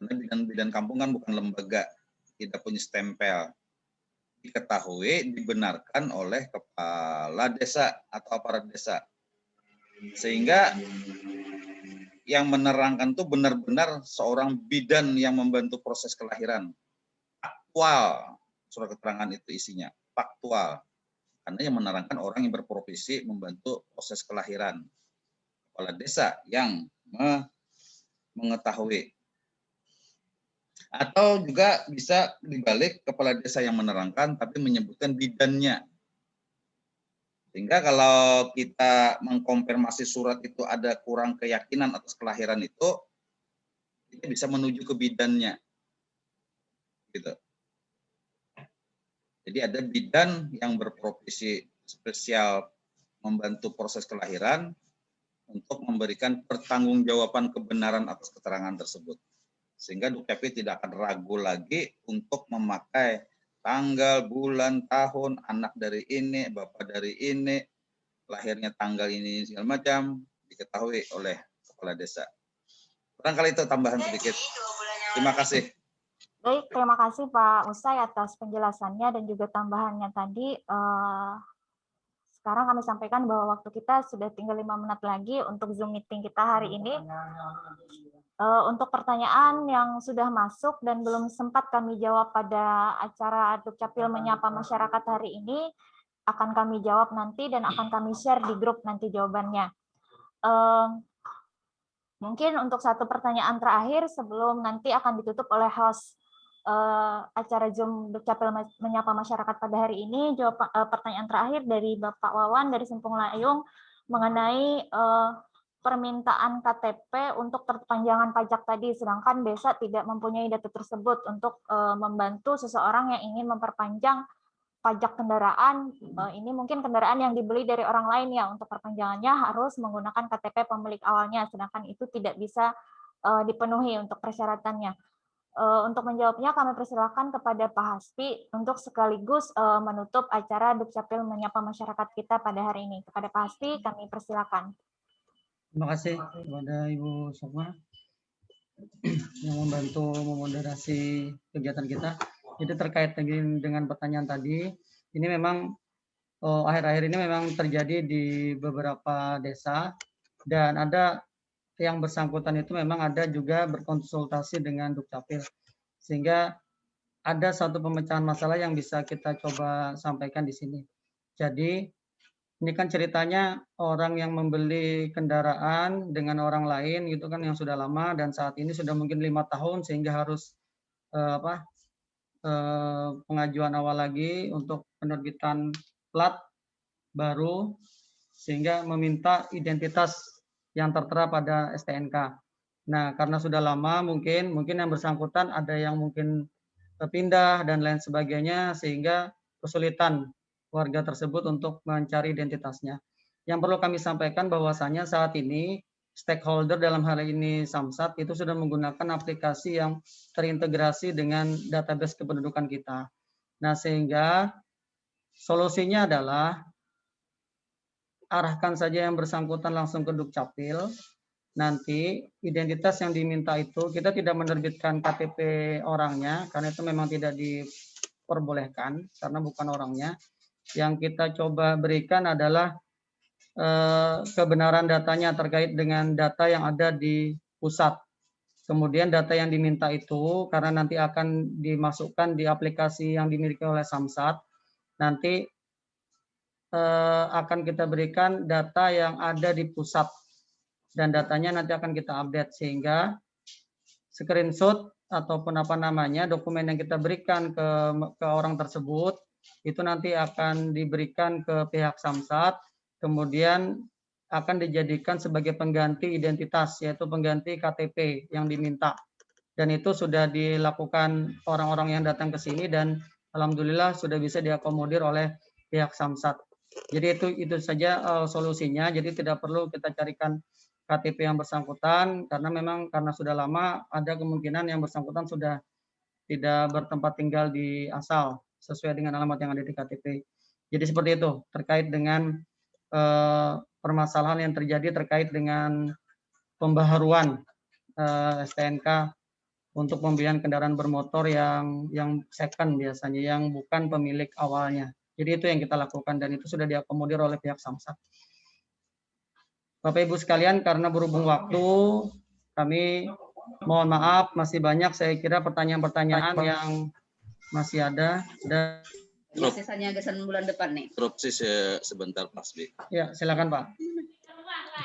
Karena bidan kampung kan bukan lembaga, tidak punya stempel. diketahui dibenarkan oleh kepala desa atau aparat desa. Sehingga yang menerangkan itu benar-benar seorang bidan yang membantu proses kelahiran. Faktual, surat keterangan itu isinya, faktual. Karena yang menerangkan orang yang berprofesi membantu proses kelahiran. Kepala desa yang mengetahui. Atau juga bisa dibalik kepala desa yang menerangkan tapi menyebutkan bidannya. Sehingga kalau kita mengkonfirmasi surat itu ada kurang keyakinan atas kelahiran itu, kita bisa menuju ke bidannya. Gitu. Jadi ada bidan yang berprofesi spesial membantu proses kelahiran untuk memberikan pertanggungjawaban kebenaran atas keterangan tersebut. Sehingga Dukcapil tidak akan ragu lagi untuk memakai tanggal, bulan, tahun, anak dari ini, bapak dari ini, lahirnya tanggal ini, segala macam, diketahui oleh kepala desa. Barangkali itu tambahan sedikit. Terima kasih. Baik, terima kasih Pak Usai atas penjelasannya dan juga tambahannya tadi. Sekarang kami sampaikan bahwa waktu kita sudah tinggal 5 menit lagi untuk Zoom meeting kita hari ini. Untuk pertanyaan yang sudah masuk dan belum sempat kami jawab pada acara Dukcapil Menyapa Masyarakat hari ini, akan kami jawab nanti dan akan kami share di grup nanti jawabannya. Mungkin untuk satu pertanyaan terakhir sebelum nanti akan ditutup oleh host acara Zoom Dukcapil Menyapa Masyarakat pada hari ini, pertanyaan terakhir dari Bapak Wawan dari Simpung Layung mengenai permintaan KTP untuk perpanjangan pajak tadi, sedangkan desa tidak mempunyai data tersebut untuk membantu seseorang yang ingin memperpanjang pajak kendaraan. Ini mungkin kendaraan yang dibeli dari orang lain ya, untuk perpanjangannya harus menggunakan KTP pemilik awalnya, sedangkan itu tidak bisa dipenuhi untuk persyaratannya. Untuk menjawabnya kami persilakan kepada Pak Hasbi untuk sekaligus menutup acara Dukcapil Menyapa Masyarakat kita pada hari ini. Kepada Pak Hasbi kami persilakan. Terima kasih kepada Ibu Sukma yang membantu memoderasi kegiatan kita. Jadi terkait dengan pertanyaan tadi, ini memang akhir-akhir ini memang terjadi di beberapa desa dan ada yang bersangkutan itu memang ada juga berkonsultasi dengan Dukcapil, sehingga ada satu pemecahan masalah yang bisa kita coba sampaikan di sini. Jadi ini kan ceritanya orang yang membeli kendaraan dengan orang lain gitu kan yang sudah lama dan saat ini sudah mungkin 5 tahun sehingga harus pengajuan awal lagi untuk penerbitan plat baru sehingga meminta identitas yang tertera pada STNK. Nah, karena sudah lama mungkin yang bersangkutan ada yang mungkin pindah dan lain sebagainya sehingga kesulitan warga tersebut untuk mencari identitasnya. Yang perlu kami sampaikan bahwasanya saat ini stakeholder dalam hal ini Samsat itu sudah menggunakan aplikasi yang terintegrasi dengan database kependudukan kita. Nah, sehingga solusinya adalah arahkan saja yang bersangkutan langsung ke Dukcapil. Nanti identitas yang diminta itu kita tidak menerbitkan KTP orangnya karena itu memang tidak diperbolehkan karena bukan orangnya. Yang kita coba berikan adalah kebenaran datanya terkait dengan data yang ada di pusat. Kemudian data yang diminta itu karena nanti akan dimasukkan di aplikasi yang dimiliki oleh Samsat, nanti akan kita berikan data yang ada di pusat dan datanya nanti akan kita update sehingga screenshot ataupun dokumen yang kita berikan ke orang tersebut itu nanti akan diberikan ke pihak Samsat, kemudian akan dijadikan sebagai pengganti identitas, yaitu pengganti KTP yang diminta. Dan itu sudah dilakukan orang-orang yang datang ke sini dan alhamdulillah sudah bisa diakomodir oleh pihak Samsat. Jadi itu saja solusinya, jadi tidak perlu kita carikan KTP yang bersangkutan, karena sudah lama ada kemungkinan yang bersangkutan sudah tidak bertempat tinggal di asal, sesuai dengan alamat yang ada di KTP. Jadi seperti itu terkait dengan permasalahan yang terjadi terkait dengan pembaharuan STNK untuk pembelian kendaraan bermotor yang second biasanya, yang bukan pemilik awalnya. Jadi itu yang kita lakukan dan itu sudah diakomodir oleh pihak Samsat. Bapak Ibu sekalian, karena berhubung waktu, kami mohon maaf masih banyak saya kira pertanyaan-pertanyaan yang masih ada. Dan Sisanya gesan bulan depan nih. Interupsi sebentar Pak Sbi. Ya, silakan Pak.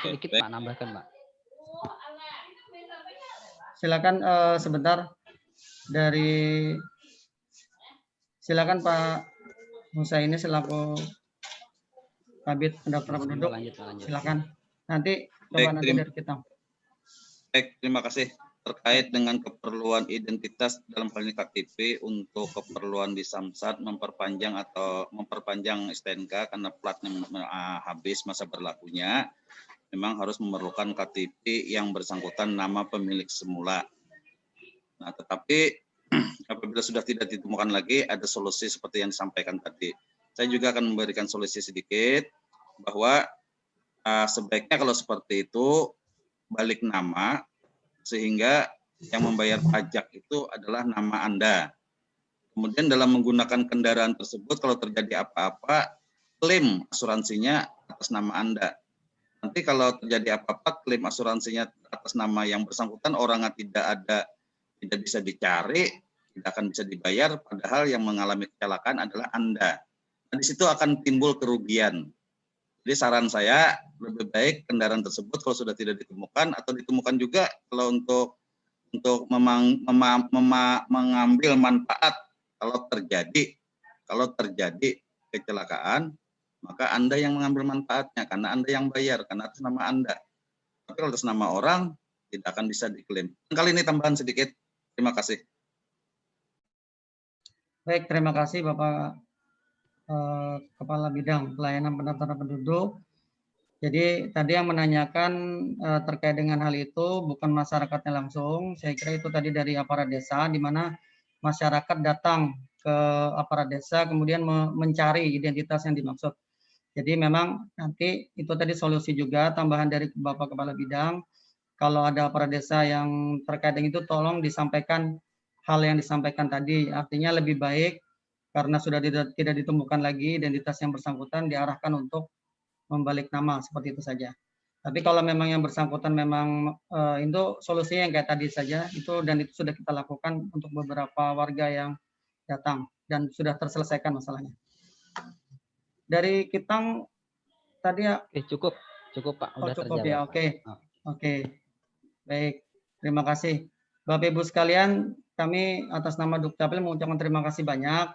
Dikit Pak, nambahkan Pak. Silakan sebentar dari silakan Pak Musa ini selaku Kabid Pendaftaran Penduduk. Silakan. Nanti coba nanti dari kita. Baik, terima kasih. Terkait dengan keperluan identitas dalam hal ini KTP untuk keperluan di Samsat memperpanjang STNK karena platnya habis masa berlakunya, memang harus memerlukan KTP yang bersangkutan nama pemilik semula. Nah, tetapi apabila sudah tidak ditemukan lagi, ada solusi seperti yang disampaikan tadi. Saya juga akan memberikan solusi sedikit bahwa sebaiknya kalau seperti itu balik nama, sehingga yang membayar pajak itu adalah nama Anda. Kemudian dalam menggunakan kendaraan tersebut, kalau terjadi apa-apa, klaim asuransinya atas nama Anda. Nanti kalau terjadi apa-apa, klaim asuransinya atas nama yang bersangkutan, orangnya tidak bisa dicari, tidak akan bisa dibayar, padahal yang mengalami kecelakaan adalah Anda. Nah, di situ akan timbul kerugian. Jadi saran saya lebih baik kendaraan tersebut kalau sudah tidak ditemukan atau ditemukan juga kalau untuk mengambil manfaat kalau terjadi kecelakaan, maka Anda yang mengambil manfaatnya karena Anda yang bayar karena atas nama Anda. Tapi kalau atas nama orang tidak akan bisa diklaim. Kali ini tambahan sedikit. Terima kasih. Baik, terima kasih Bapak Kepala Bidang Pelayanan Pendaftaran Penduduk. Jadi tadi yang menanyakan terkait dengan hal itu bukan masyarakatnya langsung. Saya kira itu tadi dari aparat desa, di mana masyarakat datang ke aparat desa kemudian mencari identitas yang dimaksud. Jadi memang nanti itu tadi solusi juga tambahan dari Bapak Kepala Bidang. Kalau ada aparat desa yang terkait dengan itu, tolong disampaikan hal yang disampaikan tadi. Artinya lebih baik karena sudah tidak ditemukan lagi identitas yang bersangkutan, diarahkan untuk membalik nama, seperti itu saja. Tapi kalau memang yang bersangkutan memang itu solusinya yang kayak tadi saja, itu dan itu sudah kita lakukan untuk beberapa warga yang datang dan sudah terselesaikan masalahnya. Dari Kitang tadi ya. Cukup Pak. Udah cukup terjawab, ya, oke. Baik, terima kasih. Bapak Ibu sekalian, kami atas nama Dukcapil mengucapkan terima kasih banyak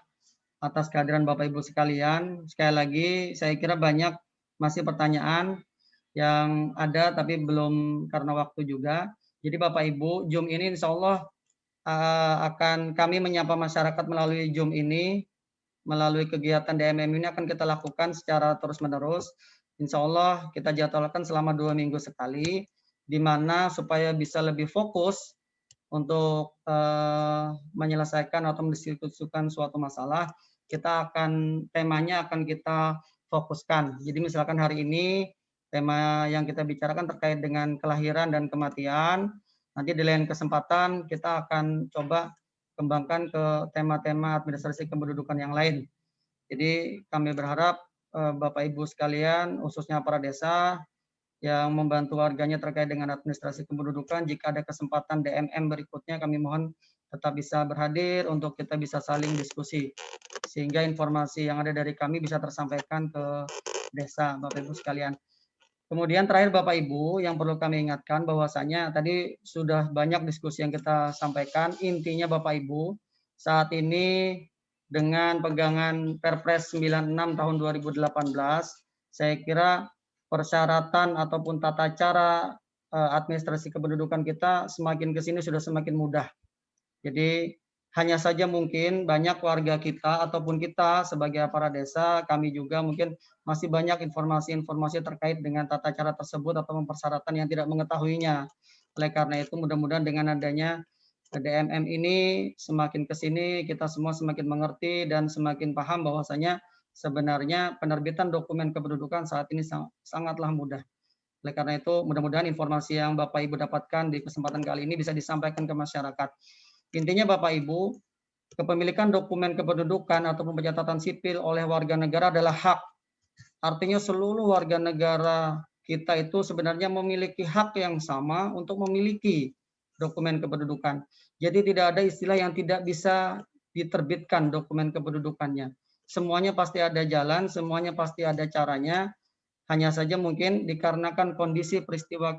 atas kehadiran Bapak Ibu sekalian. Sekali lagi, saya kira banyak masih pertanyaan yang ada, tapi belum karena waktu juga. Jadi Bapak Ibu, Zoom ini insya Allah akan kami menyapa masyarakat melalui Zoom ini, melalui kegiatan DMM ini akan kita lakukan secara terus-menerus. Insya Allah kita jadwalkan selama 2 minggu sekali, di mana supaya bisa lebih fokus untuk menyelesaikan atau mendiskusikan suatu masalah, temanya akan kita fokuskan. Jadi misalkan hari ini tema yang kita bicarakan terkait dengan kelahiran dan kematian, nanti di lain kesempatan kita akan coba kembangkan ke tema-tema administrasi kependudukan yang lain. Jadi kami berharap Bapak Ibu sekalian, khususnya para desa yang membantu warganya terkait dengan administrasi kependudukan, jika ada kesempatan DMM berikutnya kami mohon tetap bisa berhadir untuk kita bisa saling diskusi, sehingga informasi yang ada dari kami bisa tersampaikan ke desa, Bapak Ibu sekalian. Kemudian terakhir Bapak Ibu, yang perlu kami ingatkan bahwasanya tadi sudah banyak diskusi yang kita sampaikan, intinya Bapak Ibu, saat ini dengan pegangan Perpres 96 tahun 2018, saya kira persyaratan ataupun tata cara administrasi kependudukan kita semakin ke sini sudah semakin mudah. Jadi hanya saja mungkin banyak warga kita ataupun kita sebagai aparat desa, kami juga mungkin masih banyak informasi-informasi terkait dengan tata cara tersebut atau persyaratan yang tidak mengetahuinya. Oleh karena itu mudah-mudahan dengan adanya DMM ini semakin ke sini kita semua semakin mengerti dan semakin paham bahwasanya sebenarnya penerbitan dokumen kependudukan saat ini sangatlah mudah. Oleh karena itu mudah-mudahan informasi yang Bapak Ibu dapatkan di kesempatan kali ini bisa disampaikan ke masyarakat. Intinya Bapak Ibu, kepemilikan dokumen kependudukan ataupun pencatatan sipil oleh warga negara adalah hak. Artinya seluruh warga negara kita itu sebenarnya memiliki hak yang sama untuk memiliki dokumen kependudukan. Jadi tidak ada istilah yang tidak bisa diterbitkan dokumen kependudukannya. Semuanya pasti ada jalan, semuanya pasti ada caranya. Hanya saja mungkin dikarenakan kondisi peristiwa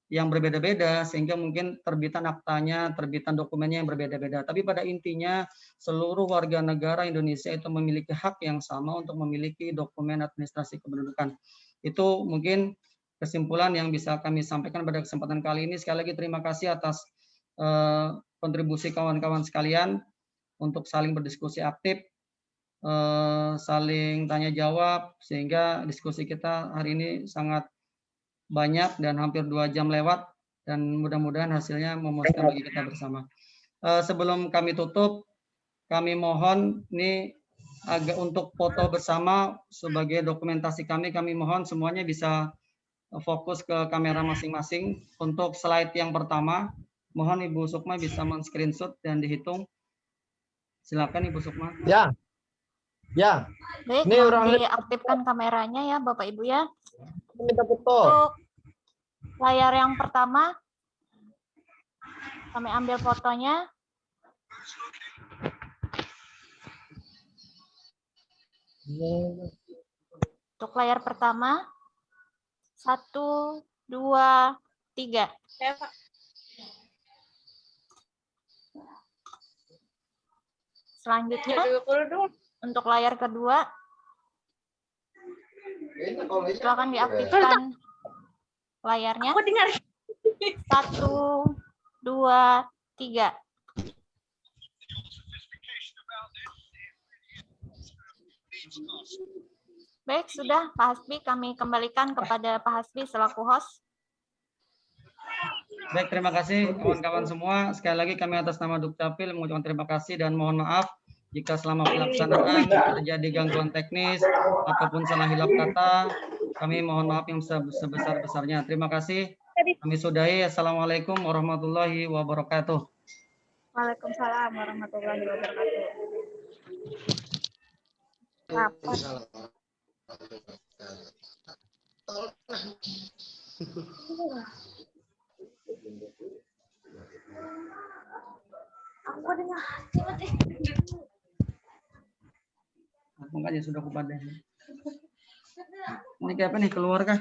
yang berbeda-beda sehingga mungkin terbitan aktanya, terbitan dokumennya yang berbeda-beda. Tapi pada intinya seluruh warga negara Indonesia itu memiliki hak yang sama untuk memiliki dokumen administrasi kependudukan. Itu mungkin kesimpulan yang bisa kami sampaikan pada kesempatan kali ini. Sekali lagi terima kasih atas kontribusi kawan-kawan sekalian untuk saling berdiskusi aktif, saling tanya jawab, sehingga diskusi kita hari ini sangat banyak dan hampir 2 jam lewat, dan mudah-mudahan hasilnya memuaskan bagi kita bersama. Sebelum kami tutup, kami mohon ini agak untuk foto bersama sebagai dokumentasi kami mohon semuanya bisa fokus ke kamera masing-masing. Untuk slide yang pertama, mohon Ibu Sukma bisa men-screenshot dan dihitung. Silakan Ibu Sukma. Ya. Baik, Ini orang diaktifkan kameranya ya Bapak Ibu ya. minta foto. Untuk layar yang pertama, kami ambil fotonya. Untuk layar pertama, 1, 2, 3. Selanjutnya, untuk layar kedua, silakan diaktifkan layarnya. 1, 2, 3. Baik, sudah Pak Hasbi, kami kembalikan kepada Pak Hasbi selaku host. Baik, terima kasih kawan-kawan semua. Sekali lagi kami atas nama Dukcapil mengucapkan terima kasih dan mohon maaf jika selama pelaksanaan terjadi gangguan teknis ataupun salah hilap kata. Kami mohon maaf yang sebesar-besarnya. Terima kasih. Kami sudahi. Assalamualaikum warahmatullahi wabarakatuh. Waalaikumsalam warahmatullahi wabarakatuh. Aku dengar. Aku aja sudah kupadah. Ini kayak apa nih, keluar kah?